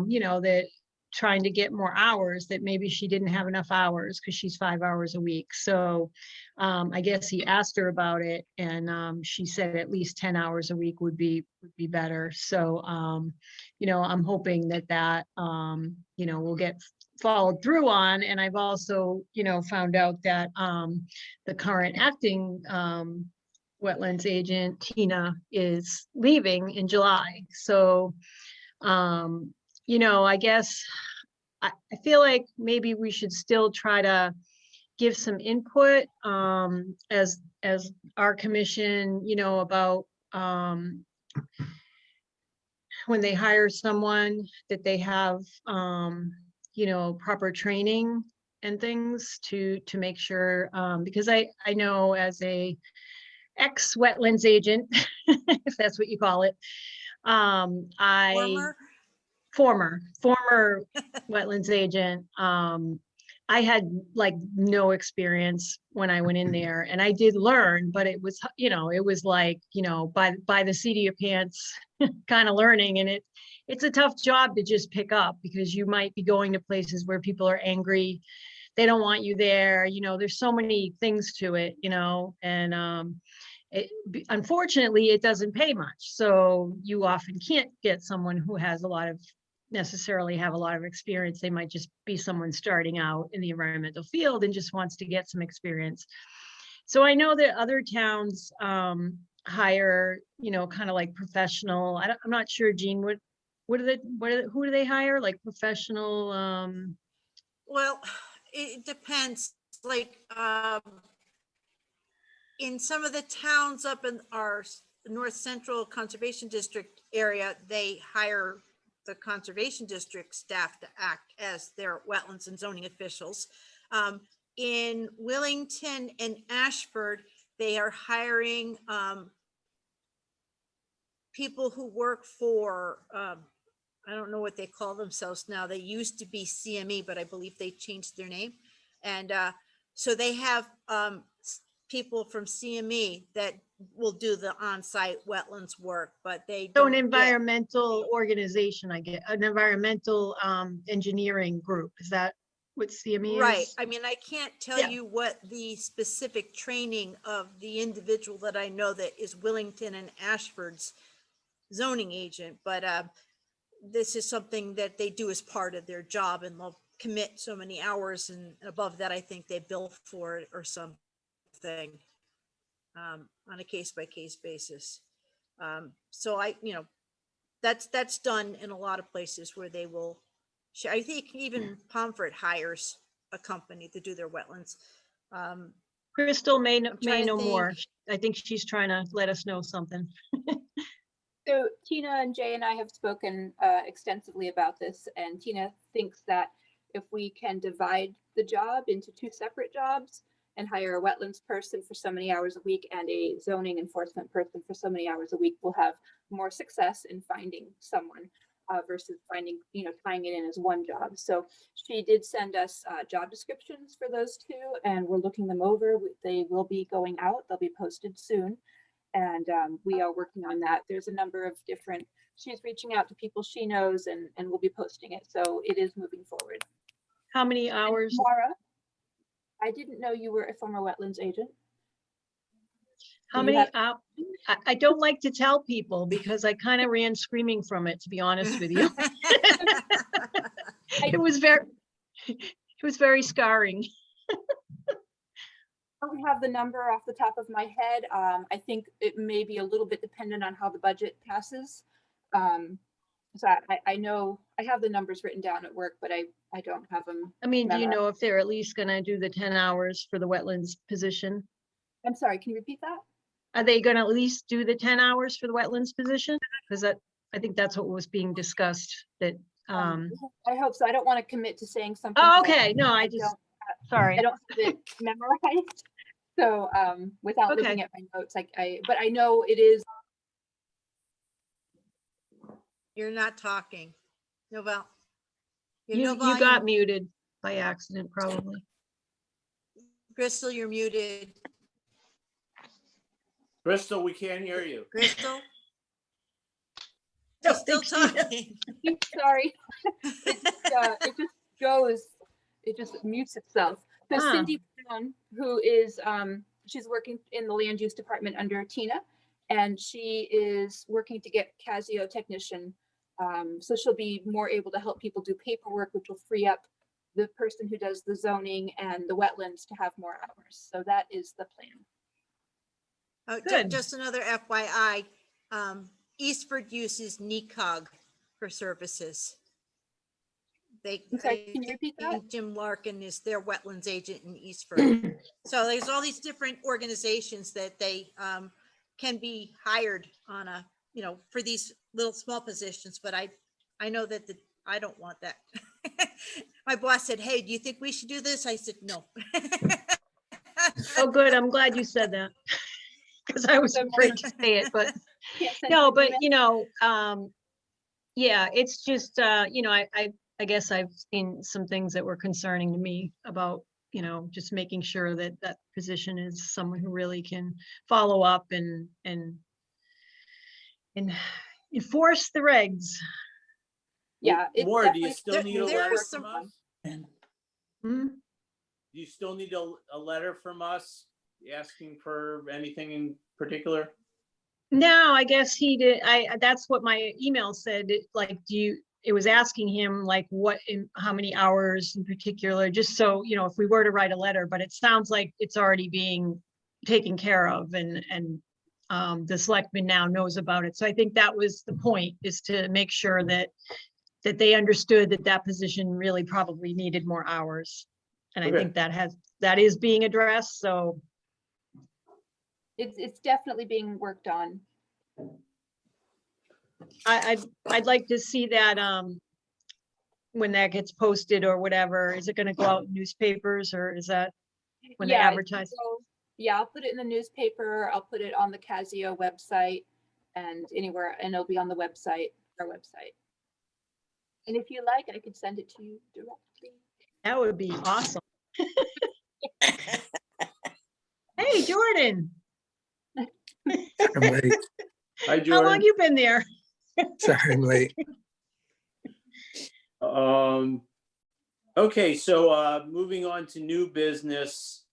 you know, that trying to get more hours, that maybe she didn't have enough hours because she's 5 hours a week. So I guess he asked her about it, and she said at least 10 hours a week would be better. So you know, I'm hoping that you know, will get followed through on. And I've also, you know, found out that the current acting wetlands agent, Tina, is leaving in July. So you know, I guess I feel like maybe we should still try to give some input as our commission, you know, about when they hire someone, that they have you know, proper training and things to make sure, because I know as a ex wetlands agent, if that's what you call it, former wetlands agent, I had like no experience when I went in there, and I did learn, but it was, it was like, by the seat of your pants kind of learning. And it's a tough job to just pick up, because you might be going to places where people are angry. They don't want you there. There's so many things to it, and unfortunately, it doesn't pay much. So you often can't get someone who has necessarily have a lot of experience. They might just be someone starting out in the environmental field and just wants to get some experience. So I know that other towns hire, kind of like professional. I'm not sure, Jean, who do they hire? Like professional? Well, it depends, like, in some of the towns up in our North Central Conservation District area, they hire the Conservation District staff to act as their wetlands and zoning officials. In Willington and Ashford, they are hiring people who work for, I don't know what they call themselves now. They used to be CME, but I believe they changed their name. And so they have people from CME that will do the on-site wetlands work, but they So don't an get- environmental organization, I get, an environmental engineering group. Is that what CME is? Right. I mean, I can't tell Yeah. you what the specific training of the individual that I know that is Willington and Ashford's zoning agent, but this is something that they do as part of their job, and they'll commit so many hours, and above that, I think they bill for it or something on a case-by-case basis. So that's done in a lot of places where they will, I think even Pomfret hires a company to do their wetlands. Crystal may I'm trying to know more. think. I think she's trying to let us know something. So Tina and Jay and I have spoken extensively about this, and Tina thinks that if we can divide the job into 2 separate jobs and hire a wetlands person for so many hours a week and a zoning enforcement person for so many hours a week, we'll have more success in finding someone versus finding, tying it in as one job. So she did send us job descriptions for those 2, and we're looking them over. They will be going out. They'll be posted soon. And we are working on that. There's a number of different, she's reaching out to people she knows, and we'll be posting it. So it is moving forward. How many hours? Maura, I didn't know you were a former wetlands agent. How you many have- hours? I don't like to tell people because I kind of ran screaming from it, to be honest with you. It was very scarring. I don't have the number off the top of my head. I think it may be a little bit dependent on how the budget passes. So I know I have the numbers written down at work, but I don't have them. I mean, do you memorized. know if they're at least gonna do the 10 hours for the wetlands position? I'm sorry, can you repeat that? Are they gonna at least do the 10 hours for the wetlands position? Because I think that's what was being discussed, that, I hope so. I don't want to commit to saying something. oh, that okay, no, I just, sorry. I don't have it memorized. So without Okay. looking at my notes, but I know it is. You're not talking. Novell. You got muted by accident, probably. Crystal, you're muted. Crystal, we can't hear you. Crystal? No, She's still talking. Sorry. It just goes, it just mutes itself. So Huh. Cindy Brown, who is, she's working in the land use department under Tina, and she is working to get Casio technician. So she'll be more able to help people do paperwork, which will free up the person who does the zoning and the wetlands to have more hours. So that is the plan. Good. Just another FYI, Eastford uses NECOG for services. I'm sorry, can you repeat that? Jim Larkin is their wetlands agent in Eastford. So there's all these different organizations that they can be hired on a, for these little small positions, but I know that I don't want that. My boss said, hey, do you think we should do this? I said, no. Oh, good, I'm glad you said that. Because I was afraid to say it, but Can't send no, an but email? yeah, it's just, I I guess I've seen some things that were concerning to me about, you know, just making sure that that position is someone who really can follow up and enforce the regs. Yeah. it's Maura, do you definitely still There- need a there letter are from some- us? Hmm? Do you still need a letter from us asking for anything in particular? No, I guess he did. That's what my email said. Like, it was asking him like how many hours in particular, just so, you know, if we were to write a letter, but it sounds like it's already being taken care of and the selectman now knows about it. So I think that was the point, is to make sure that they understood that that position really probably needed more hours. And I Okay. think that is being addressed. So It's definitely being worked on. I'd like to see that, when that gets posted or whatever. Is it gonna go out in newspapers, or is that when they Yeah, advertise? Yeah, I'll put it in the newspaper. I'll put it on the Casio website and anywhere, and it'll be on the website, our website. And if you like, I could send it to you directly. That would be awesome. Hey, Jordan, I'm late. Hi, how long Jordan. you been there? Sorry, I'm late. Okay, so moving on to new business.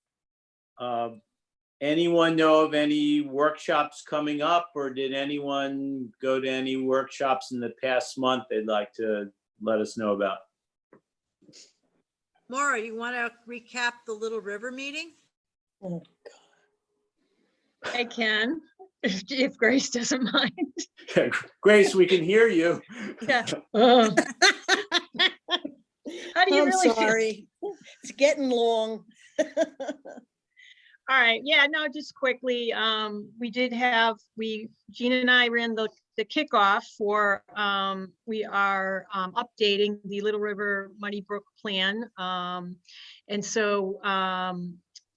Anyone know of any workshops coming up, or did anyone go to any workshops in the past month they'd like to let us know about? Maura, you want to recap the Little River meeting? Oh, I can, if Grace doesn't mind. Grace, we can hear you. Yeah. Ugh. How do you I'm really feel? sorry. It's getting long. All right, yeah, no, just quickly, Gina and I ran the kickoff for, we are updating the Little River Muddy Brook plan. And so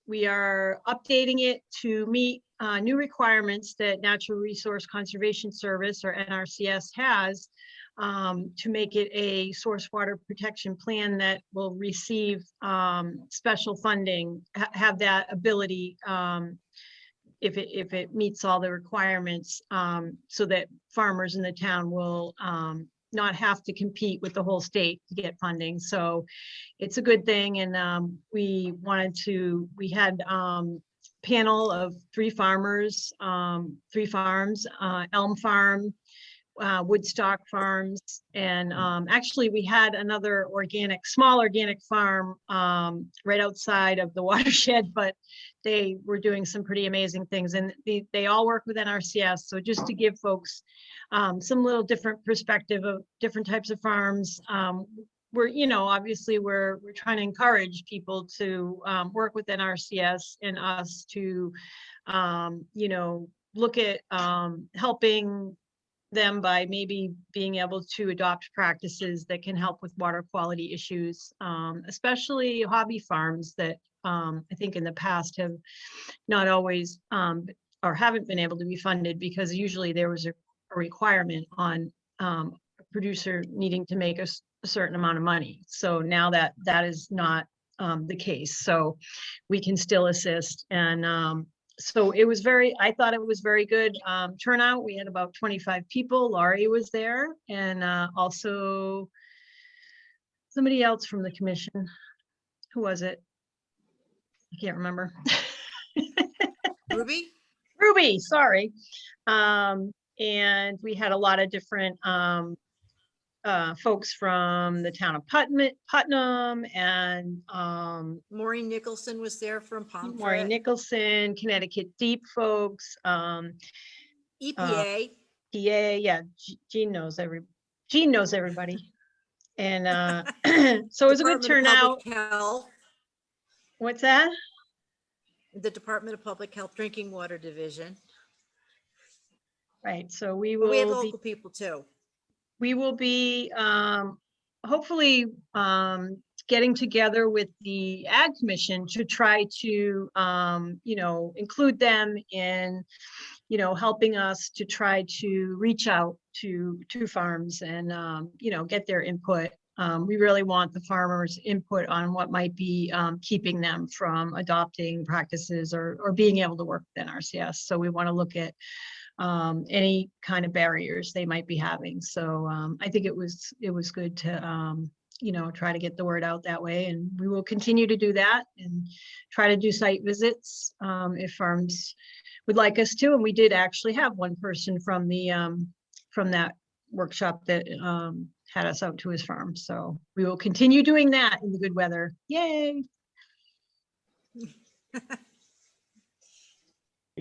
we are updating it to meet new requirements that Natural Resource Conservation Service, or NRCS, has to make it a source water protection plan that will receive special funding, have that ability if it meets all the requirements, so that farmers in the town will not have to compete with the whole state to get funding. So it's a good thing. And we had panel of 3 farmers, 3 farms, Elm Farm, Woodstock Farms, and actually we had another small organic farm right outside of the watershed, but they were doing some pretty amazing things, and they all work with NRCS. So just to give folks some little different perspective of different types of farms. Obviously we're trying to encourage people to work with NRCS and us to, look at helping them by maybe being able to adopt practices that can help with water quality issues, especially hobby farms that I think in the past have not always or haven't been able to be funded, because usually there was a requirement on a producer needing to make a certain amount of money. So now that is not the case, so we can still assist. And so I thought it was very good turnout. We had about 25 people. Laurie was there, and also somebody else from the commission. Who was it? I can't remember. Ruby? Ruby, sorry. And we had a lot of different folks from the town of Putnam, and Maureen Nicholson was there from Maureen Pomfret. Nicholson, Connecticut Deep folks, EPA. PA, yeah, Jean knows everybody. And so it was a good Department of turnout. Public Health, What's that? the Department of Public Health Drinking Water Division. Right, so we But we had will be local people too. hopefully getting together with the Ag Commission to try to include them in helping us to try to reach out to farms and get their input we really want the farmers' input on what might be keeping them from adopting practices or being able to work with NRCS. So we want to look at any kind of barriers they might be having. So I think it was good to try to get the word out that way, and we will continue to do that and try to do site visits if farms would like us to. And we did actually have one person from that workshop that had us out to his farm. So we will continue doing that in the good weather. Yay!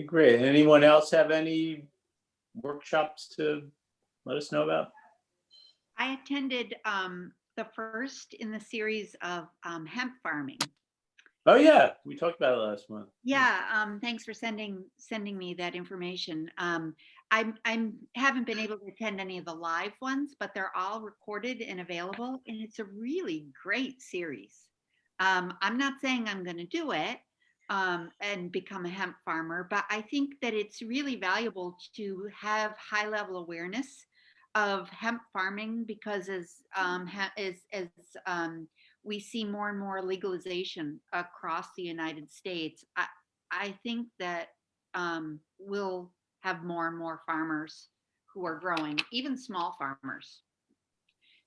Great. Anyone else have any workshops to let us know about? I attended the first in the series of hemp farming. Oh yeah, we talked about it last month. Yeah, thanks for sending me that information. I haven't been able to attend any of the live ones, but they're all recorded and available, and it's a really great series. I'm not saying I'm going to do it and become a hemp farmer, but I think that it's really valuable to have high level awareness of hemp farming, because as we see more and more legalization across the United States, I think that we'll have more and more farmers who are growing, even small farmers.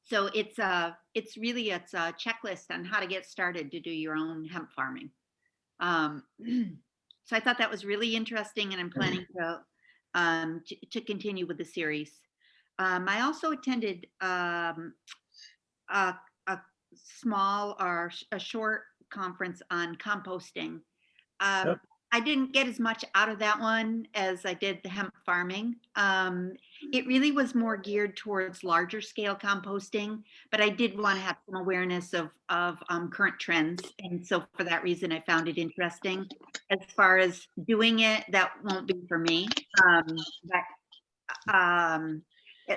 So it's a checklist on how to get started to do your own hemp farming. So I thought that was really interesting, and I'm planning to continue with the series. I also attended a small or a short conference on composting. Yep. I didn't get as much out of that one as I did the hemp farming. It really was more geared towards larger scale composting, but I did want to have some awareness of current trends. And so for that reason, I found it interesting. As far as doing it, that won't be for me,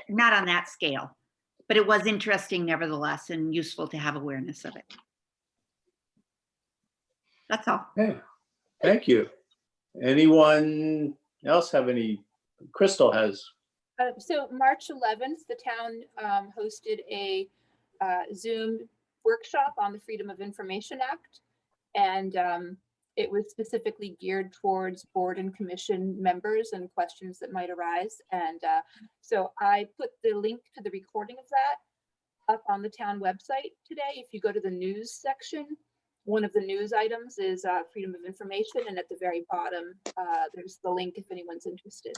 not on that scale, but it was interesting nevertheless, and useful to have awareness of it. That's all. Okay. Thank you. Anyone else have any? Crystal has. So March 11th, the town hosted a Zoom workshop on the Freedom of Information Act. And it was specifically geared towards board and commission members and questions that might arise. And so I put the link to the recording of that up on the town website today. If you go to the news section, one of the news items is freedom of information. And at the very bottom, there's the link if anyone's interested.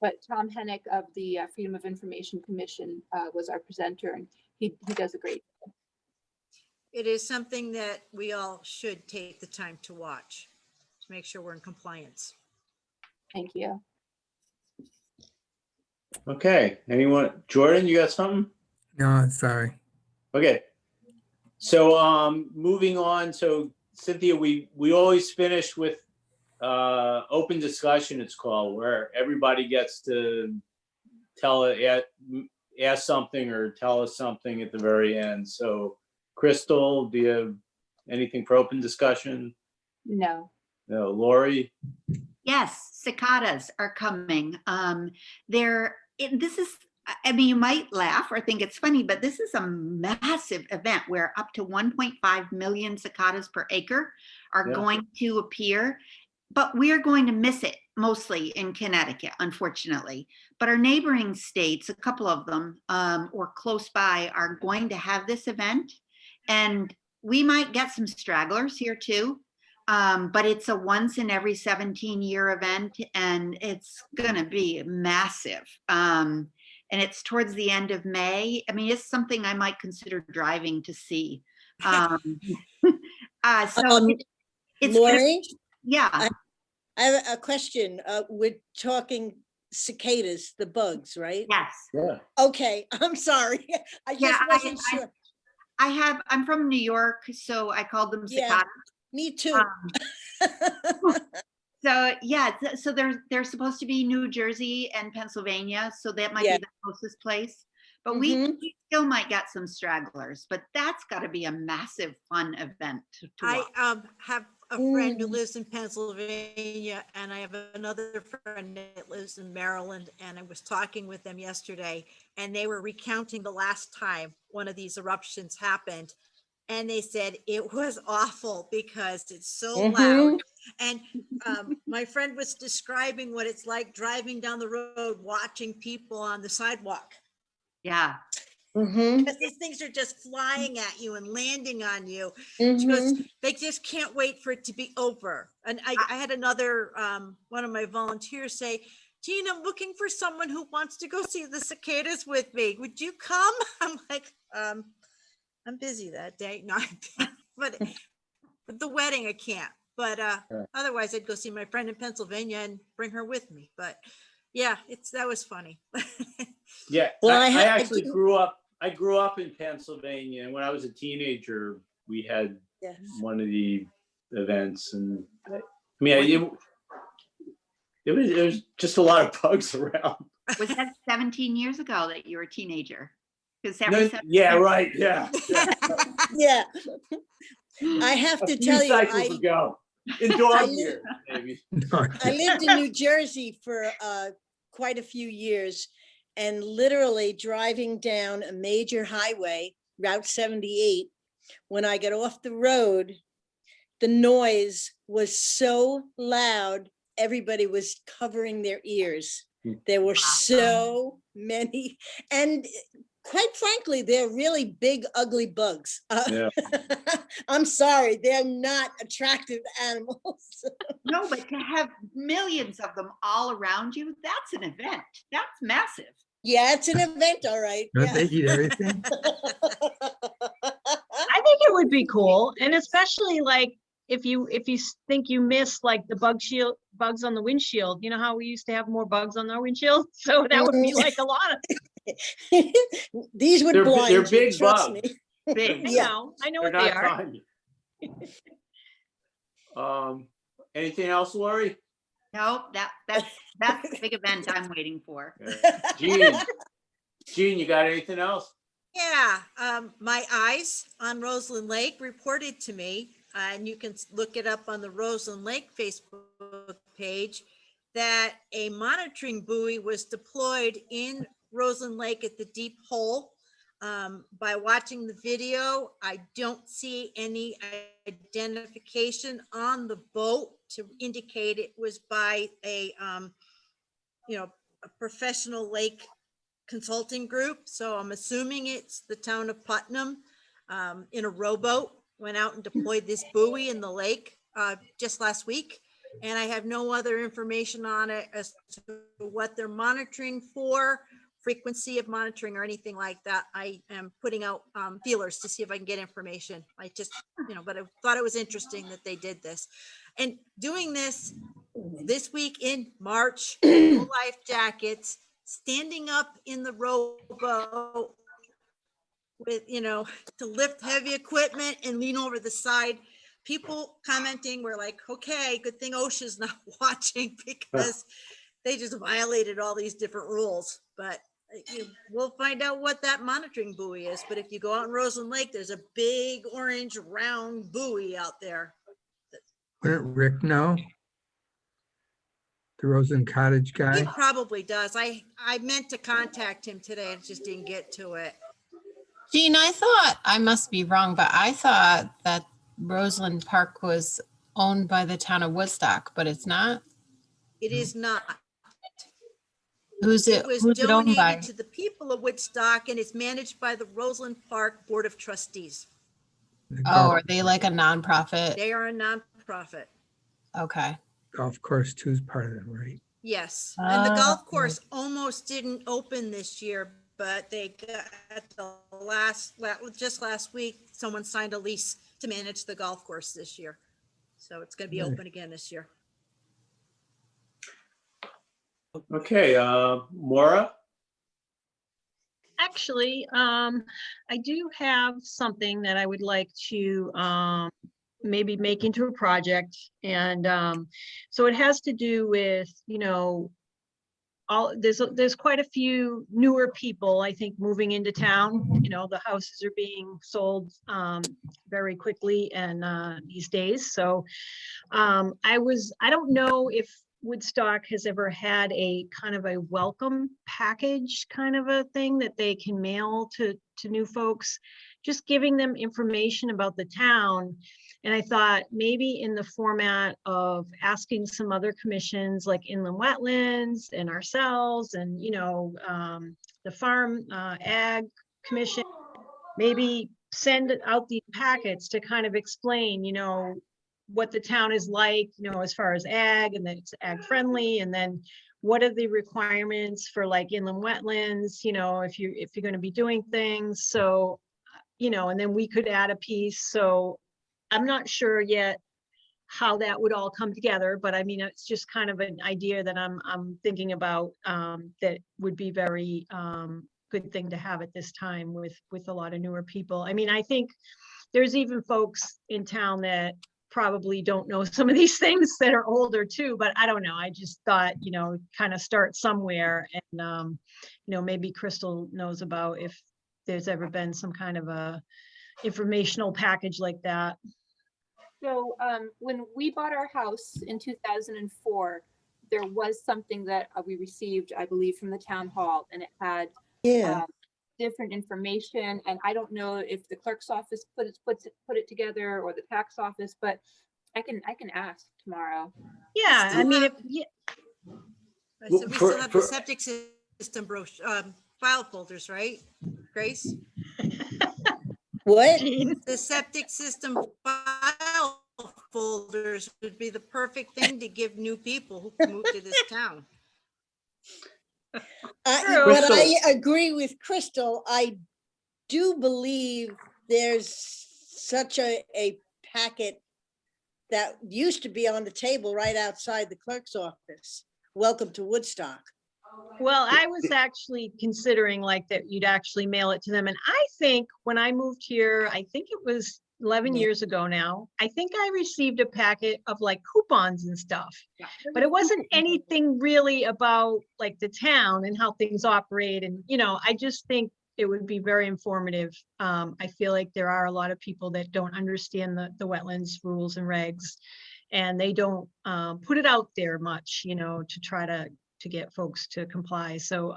But Tom Hennick of the Freedom of Information Commission was our presenter, and he does a great job. It is something that we all should take the time to watch to make sure we're in compliance. Thank you. Okay. Anyone? Jordan, you got something? No, sorry. Okay. So moving on. So Cynthia, we always finish with open discussion, it's called, where everybody gets to ask something or tell us something at the very end. So Crystal, do you have anything for open discussion? No. No. Lori? Yes, cicadas are coming. This is, I mean, you might laugh or think it's funny, but this is a massive event where up to 1.5 million cicadas per acre are going to appear, but we're going to miss it mostly in Connecticut, unfortunately. But our neighboring states, a couple of them, or close by, are going to have this event. And we might get some stragglers here too, but it's a once in every 17-year event, and it's gonna be massive. And it's towards the end of May. I mean, it's something I might consider driving to see. Lori, yeah. I have a question. We're talking cicadas, the bugs, right? Yes. Yeah. Okay, I'm sorry. I just wasn't sure. I'm from New York, so I called them cicadas. Me too. So yeah, so they're supposed to be New Jersey and Pennsylvania, so that might be the closest place. But we still might get some stragglers, but that's got to be a massive fun event to watch. I have a friend who lives in Pennsylvania, and I have another friend that lives in Maryland, and I was talking with them yesterday, and they were recounting the last time one of these eruptions happened. And they said it was awful because it's so loud. And my friend was describing what it's like driving down the road, watching people on the sidewalk. Yeah. Because these things are just flying at you and landing on you. She goes, they just can't wait for it to be over. And I had another, one of my volunteers say, Jean, I'm looking for someone who wants to go see the cicadas with me. Would you come? I'm like, I'm busy that day. No, but the wedding, I can't. But otherwise, I'd go see my friend in Pennsylvania and bring her with me. But yeah, that was funny. Yeah, Well, I I actually do- grew up in Pennsylvania, and when I was a teenager, we had Yes. one of the events, and I mean, it was just a lot of bugs around. Was that 17 years ago that you were a teenager? Because that No, was yeah, right, yeah. Yeah. I have A to few tell you, cycles ago, in dog years, maybe. No, I lived in New Jersey for quite a few years, and literally driving down a major highway, Route 78, when I got off the road, the noise was so loud, everybody was covering their ears. There were so many, and quite frankly, they're really big, ugly bugs. Yeah. I'm sorry, they're not attractive animals. No, but to have millions of them all around you, that's an event. That's massive. Yeah, it's an event, all right. don't Yeah. they eat everything? I think it would be cool, and especially like if you think you miss like the bugs on the windshield. You know how we used to have more bugs on our windshield, so that would be like a lot of. These would They're blind you, big trust bugs. me. Big. Yeah. I know They're what they not are. tiny. Anything else, Lori? No, that's the big event I'm waiting for. Jean, you got anything else? Yeah, my eyes on Roseland Lake reported to me, and you can look it up on the Roseland Lake Facebook page, that a monitoring buoy was deployed in Roseland Lake at the deep hole. By watching the video, I don't see any identification on the boat to indicate it was by a professional lake consulting group. So I'm assuming it's the town of Putnam in a rowboat went out and deployed this buoy in the lake just last week. And I have no other information on it as to what they're monitoring for, frequency of monitoring or anything like that. I am putting out feelers to see if I can get information. I just, but I thought it was interesting that they did this. And doing this week in March, full life jackets, standing up in the rowboat with, to lift heavy equipment and lean over the side. People commenting were like, okay, good thing OSHA's not watching because they just violated all these different rules. But we'll find out what that monitoring buoy is. But if you go out in Roseland Lake, there's a big orange round buoy out there. Wouldn't Rick know? The Roseland Cottage He guy? probably does. I meant to contact him today and just didn't get to it. Jean, I thought, I must be wrong, but I thought that Roseland Park was owned by the town of Woodstock, but it's not. It is not. Who's It was owned by? donated to the people of Woodstock and it's managed by the Roseland Park Board of Trustees. The Oh, are they like a nonprofit? They are a nonprofit. Okay. golf course too is part of them, right? Yes, and the golf Oh. course almost didn't open this year, but they got just last week, someone signed a lease to manage the golf course this year. So it's gonna be Nice. open again this year. Okay, Maura? Actually, I do have something that I would like to maybe make into a project. And so it has to do with, there's quite a few newer people, I think, moving into town. You know, the houses are being sold very quickly and these days. So I don't know if Woodstock has ever had a kind of a welcome package kind of a thing that they can mail to new folks, just giving them information about the town. And I thought maybe in the format of asking some other commissions like Inland Wetlands and ourselves and, you know, the Farm Ag Commission, maybe send out these packets to kind of explain, you know, what the town is like, you know, as far as ag, and that it's ag friendly, and then what are the requirements for like inland wetlands, you know, if you're going to be doing things. So, you know, and then we could add a piece. So I'm not sure yet how that would all come together, but I mean, it's just kind of an idea that I'm thinking about that would be very good thing to have at this time with a lot of newer people. I mean, I think there's even folks in town that probably don't know some of these things that are older too, but I don't know. I just thought, you know, kind of start somewhere, and you know, maybe Crystal knows about if there's ever been some kind of a informational package like that. So when we bought our house in 2004, there was something that we received, I believe, from the town hall, and it had Yeah, different information. And I don't know if the clerk's office put it together or the tax office, but I can ask tomorrow. Yeah, I mean, So we still have the septic system brochure, file folders, right, Grace? what? The septic system file folders would be the perfect thing to give new people who move to this town. True. But I Crystal. agree with Crystal. I do believe there's such a packet that used to be on the table right outside the clerk's office. Welcome to Woodstock. well, I was actually considering like that you'd actually mail it to them. And I think when I moved here, I think it was 11 Yeah. years ago now, I think I received a packet of like coupons and stuff, but it wasn't anything really about like the town and how things operate. And, you know, I just think it would be very informative. I feel like there are a lot of people that don't understand the wetlands rules and regs, and they don't put it out there much, you know, to try to get folks to comply. So,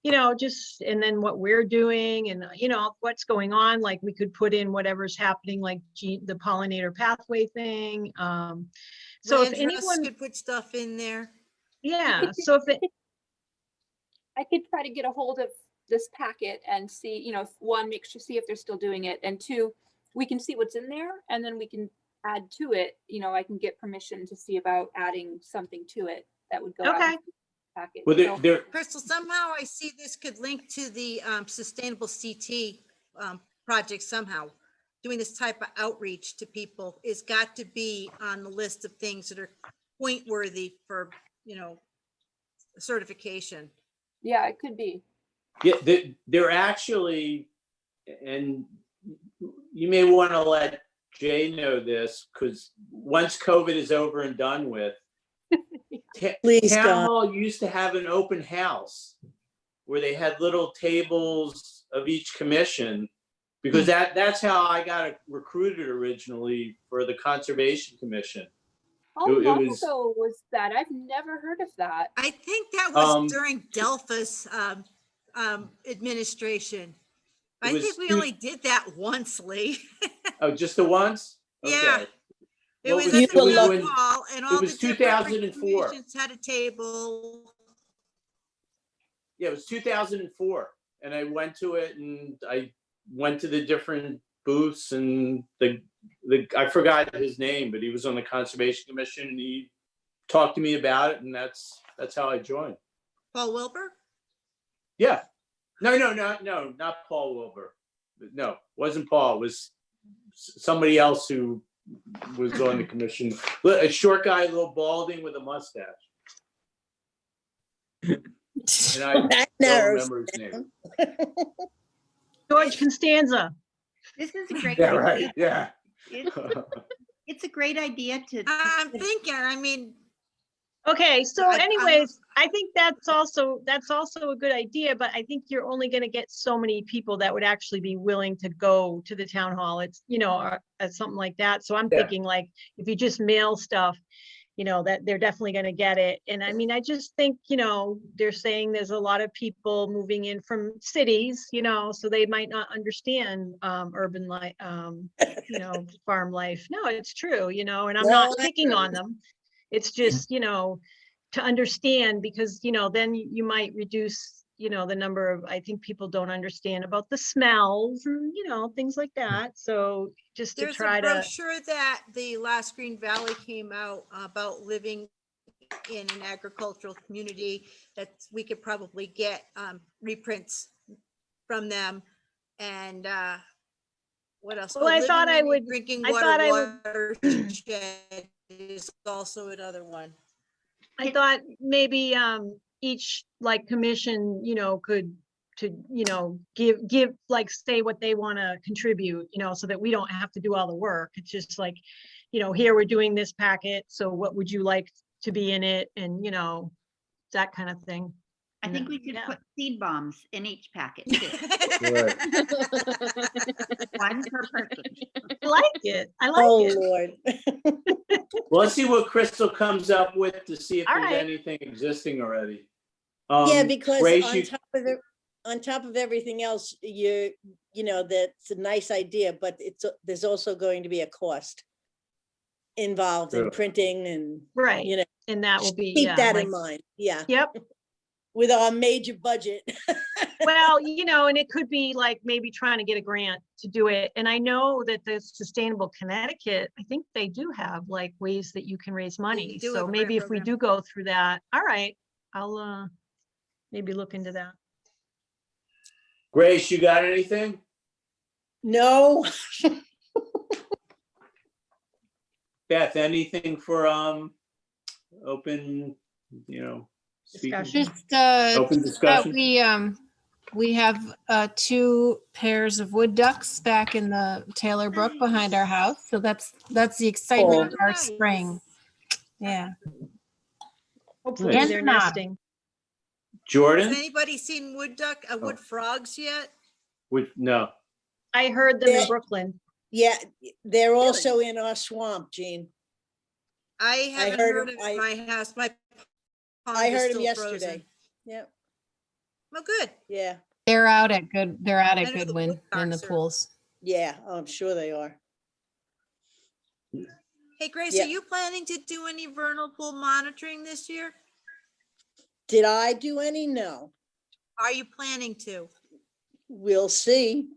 you know, just, and then what we're doing and, you know, what's going on, like we could put in whatever's happening, like the pollinator pathway thing. So if Land trust anyone, could put stuff in there. yeah, so if it, I could try to get a hold of this packet and see, you know, if one, make sure, see if they're still doing it, and two, we can see what's in there, and then we can add to it. You know, I can get permission to see about adding something to it that would go out okay. in the packet. Well, So- there, Crystal, somehow I see this could link to the sustainable CT project somehow. Doing this type of outreach to people is got to be on the list of things that are point worthy for, you know, certification. Yeah, it could be. yeah, they're actually, and you may want to let Jay know this, because once COVID is over and done with, Please, Town God. Hall used to have an open house where they had little tables of each commission, because that's how I got recruited originally for the Conservation Commission. How It long was- ago was that? I've never heard of that. I think that was Um, during Delpha's administration. It I was think we two- only did that once, Lee. Oh, just the once? Yeah. Okay. It Well, was it at the was town when- hall, and all the was different 2004. commissions had a table. Yeah, it was 2004, and I went to it, and I went to the different booths, and the I forgot his name, but he was on the Conservation Commission, and he talked to me about it, and that's how I joined. Paul Wilbur? Yeah, no, not Paul Wilbur. No, wasn't Paul. It was somebody else who was on the commission. A short guy, a little balding with a mustache. And I That don't narrows remember his name. George Constanza. This is a great Yeah, idea. right, yeah. It's a great idea to. I'm thinking, I mean, Okay, so I- I'm- anyways, I think that's also a good idea, but I think you're only gonna get so many people that would actually be willing to go to the town hall. It's, or something like that. So I'm Yeah. thinking like, if you just mail stuff, that they're definitely gonna get it. And I mean, I just think, they're saying there's a lot of people moving in from cities, so they might not understand urban life, farm life. No, it's true, and I'm No, not I picking on them. It's just, to understand, because, then you might reduce, the number of, I think people don't understand about the smells and, things like that. So just to There's try a to, brochure that the last Green Valley came out about living in an agricultural community that we could probably get reprints from them. And what else? Well, Oh, I living thought I in a would- Drinking I water thought I would- watershed is also another one. I thought maybe each like commission, could give like say what they want to contribute, so that we don't have to do all the work. It's just like, here we're doing this packet, so what would you like to be in it, and that kind of thing. I think we could Yeah. put seed bombs in each packet too. Right. One per person. I like it. I like Oh, it. Lord. Well, let's see what Crystal comes up with to see if All there's right. anything existing already. Yeah, because Grace, on you- top of it, on top of everything else, that's a nice idea, but there's also going to be a cost involved in Sure. printing and, Right. And that will be, keep yeah, that like- in mind. Yeah, Yep. with our major budget. Well, and it could be like maybe trying to get a grant to do it. And I know that the Sustainable Connecticut, I think they do have like ways that you can raise money. do a So grant maybe if we program. do go through that, all right, I'll maybe look into that. Grace, you got anything? No, Beth, anything for open, speaking? Discussion. Just Open discussion? we have 2 pairs of wood ducks back in the Taylor Brook behind our house. So that's the excitement of our Nice. spring. Yeah. Hopefully And they're not. nesting. Has Jordan? anybody seen wood frogs yet? No. I heard them in Yeah. Brooklyn. yeah, they're also in our swamp, Jean. I haven't heard heard him- of I- my house. My pond I is heard him still yesterday. frozen. Yep, Well, good. yeah, They're out at I know the Goodwin in the woodcocks are- pools. yeah, I'm sure they are. Hey, Grace, Yeah. are you planning to do any vernal pool monitoring this year? Did I do any? No. Are you planning to? We'll see.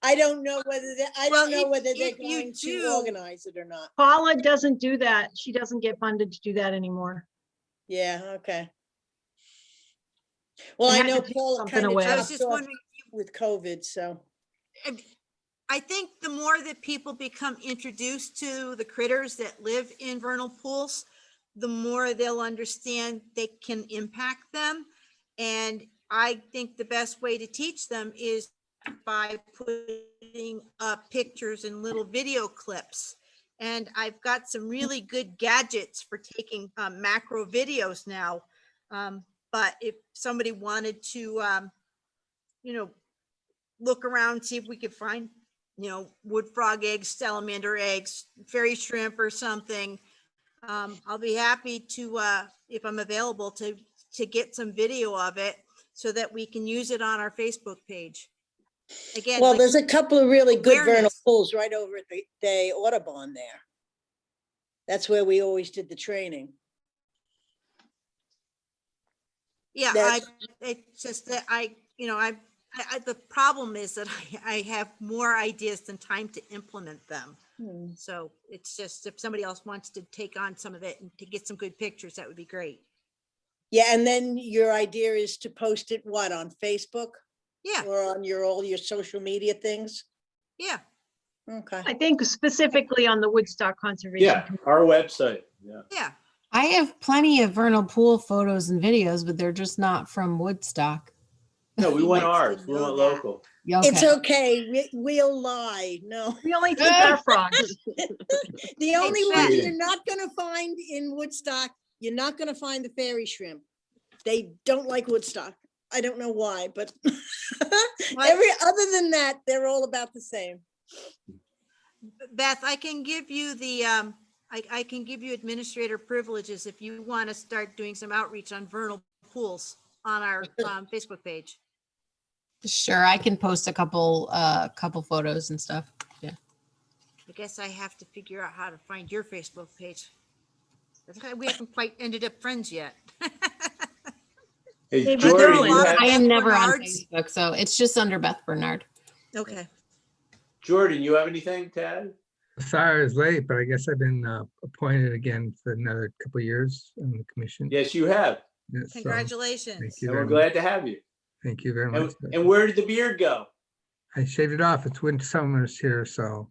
I don't know whether I Well, don't know if- whether they're if you going to do- organize it or not. Paula doesn't do that. She doesn't get funded to do that anymore. Yeah, okay. Well, They I had to know take Paula something kind of away. I was dropped just off wondering, with COVID, so. I think the more that people become introduced to the critters that live in vernal pools, the more they'll understand they can impact them. And I think the best way to teach them is by putting up pictures and little video clips. And I've got some really good gadgets for taking macro videos now. But if somebody wanted to, look around, see if we could find, wood frog eggs, salamander eggs, fairy shrimp or something. I'll be happy to, if I'm available, to get some video of it so that we can use it on our Facebook page. Again, Well, like- there's a couple of really good vernal awareness. pools right over at the Audubon there. That's where we always did the training. yeah, that's- it's just that the problem is that I have more ideas than time to implement them. Hmm. So it's just, if somebody else wants to take on some of it and to get some good pictures, that would be great. Yeah, and then your idea is to post it, what, on Facebook Yeah, or on all your social media things? yeah. Okay. I think specifically on the Woodstock Conservation. Yeah, our website. Yeah. Yeah, I have plenty of vernal pool photos and videos, but they're just not from Woodstock. No, we want Nice to ours. We know want that. local. Yeah, It's okay. okay. We'll lie. No. We only take our frogs. The only Beth. ones you're not gonna find in Woodstock you're not gonna find the fairy shrimp. They don't like Woodstock. I don't know why, but other than that, they're all about the same. Beth, I can give you the, I can give you administrator privileges if you want to start doing some outreach on vernal pools on our Facebook page. Sure, I can post a couple photos and stuff. Yeah. I guess I have to figure out how to find your Facebook page. We haven't quite ended up friends yet. Hey, Hey, but Jordan, they're you all- have, I am never on Bernard's? Facebook, so it's just under Beth Bernard. Okay. Jordan, you have anything to add? Sorry I was late, but I guess I've been appointed again for another couple of years on the commission. Yes, you have. Yeah, so Congratulations. Thank you And we're very much. glad to have you. Thank you very And, much. and where did the beard go? I shaved it off. It's winter, summer's here, so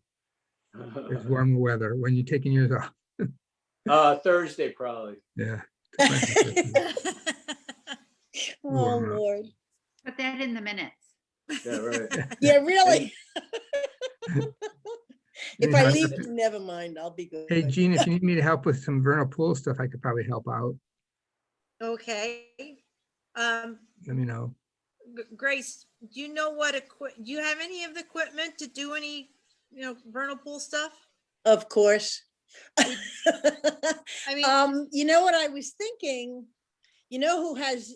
it's warmer weather. When you taking yours off? Thursday, probably. Yeah. Oh, Warm up. Lord. Put that in the minutes. Yeah, right. Yeah, really. If I Anyhow, leave it, never mind, I'll be good. Hey, Gene, if you need me to help with some vernal pool stuff, I could probably help out. Okay. Let me know. Grace, do you know what do you have any of the equipment to do any, vernal pool stuff? Of course. I mean, You know what I was thinking? You know who has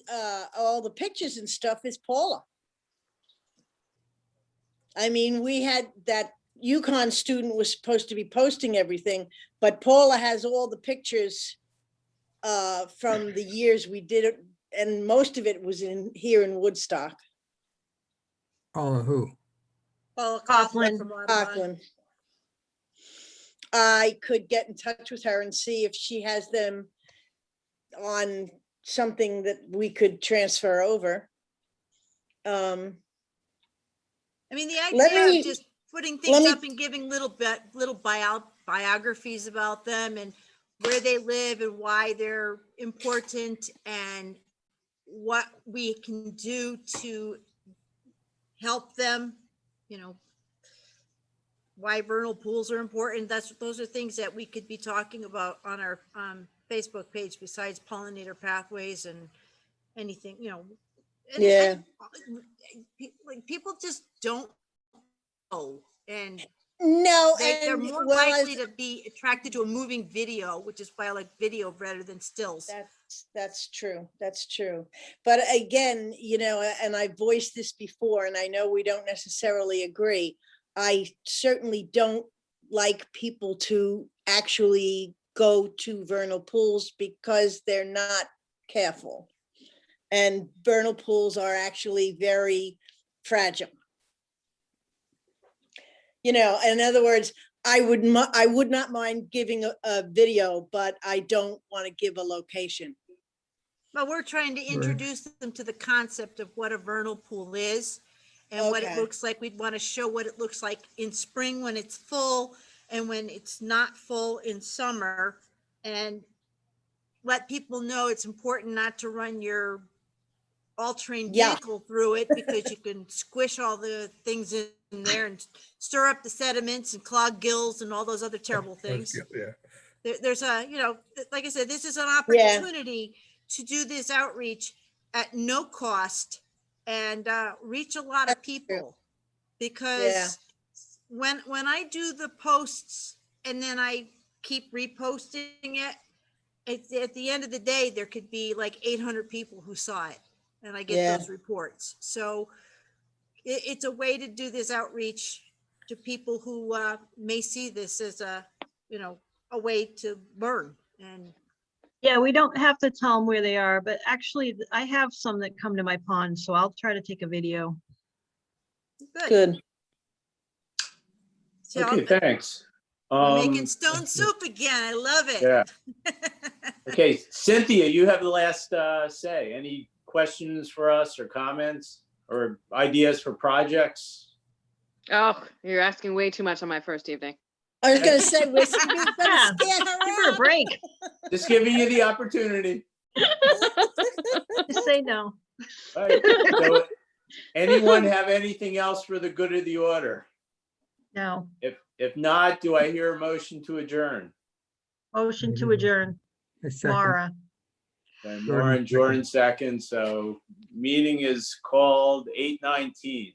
all the pictures and stuff is Paula. I mean, we had that UConn student was supposed to be posting everything, but Paula has all the pictures from the years we did it, and most of it was here in Woodstock. All of who? Paula Coughlin. from Audubon. Auckland. I could get in touch with her and see if she has them on something that we could transfer over. I mean, the Let idea me- of just putting let things me- up and giving little biographies about them and where they live and why they're important and what we can do to help them, why vernal pools are important. Those are things that we could be talking about on our Facebook page besides pollinator pathways and anything, and Yeah. like people just don't know, and No, they're and more well, likely to be attracted to a moving video, which is why I like video rather than stills. that's true. That's true. But again, and I voiced this before, and I know we don't necessarily agree. I certainly don't like people to actually go to vernal pools because they're not careful. And vernal pools are actually very fragile. In other words, I would not mind giving a video, but I don't want to give a location. But we're trying to introduce them to the concept of what a vernal pool is and what it Okay. looks like. We'd want to show what it looks like in spring when it's full and when it's not full in summer, and let people know it's important not to run your all-terrain Yeah. vehicle through it because you can squish all the things in there and stir up the sediments and clog gills and all those other terrible things. Yeah. There's like I said, this is an opportunity to do this outreach at no cost and reach a lot of people. Because when I do the posts and then I keep reposting it, at the end of the day, there could be like 800 people who saw it, and I get those reports. So it's a way to do this outreach to people who may see this as a way to learn. And Yeah, we don't have to tell them where they are, but actually I have some that come to my pond, so I'll try to take a video. Good. So Okay, thanks. we're making stone soup again. I love it. Yeah. Okay, Cynthia, you have the last say. Any questions for us or comments or ideas for projects? Oh, you're asking way too much on my first evening. I was gonna say, we're Yeah. gonna scare her Give her a out. break. Just giving you the opportunity. Just say no. All right, so anyone have anything else for the good of the order? No. If not, do I hear a motion to adjourn? Motion to adjourn. I second. Mara. And Jordan Lauren, Jordan second. So meeting is called 8:19.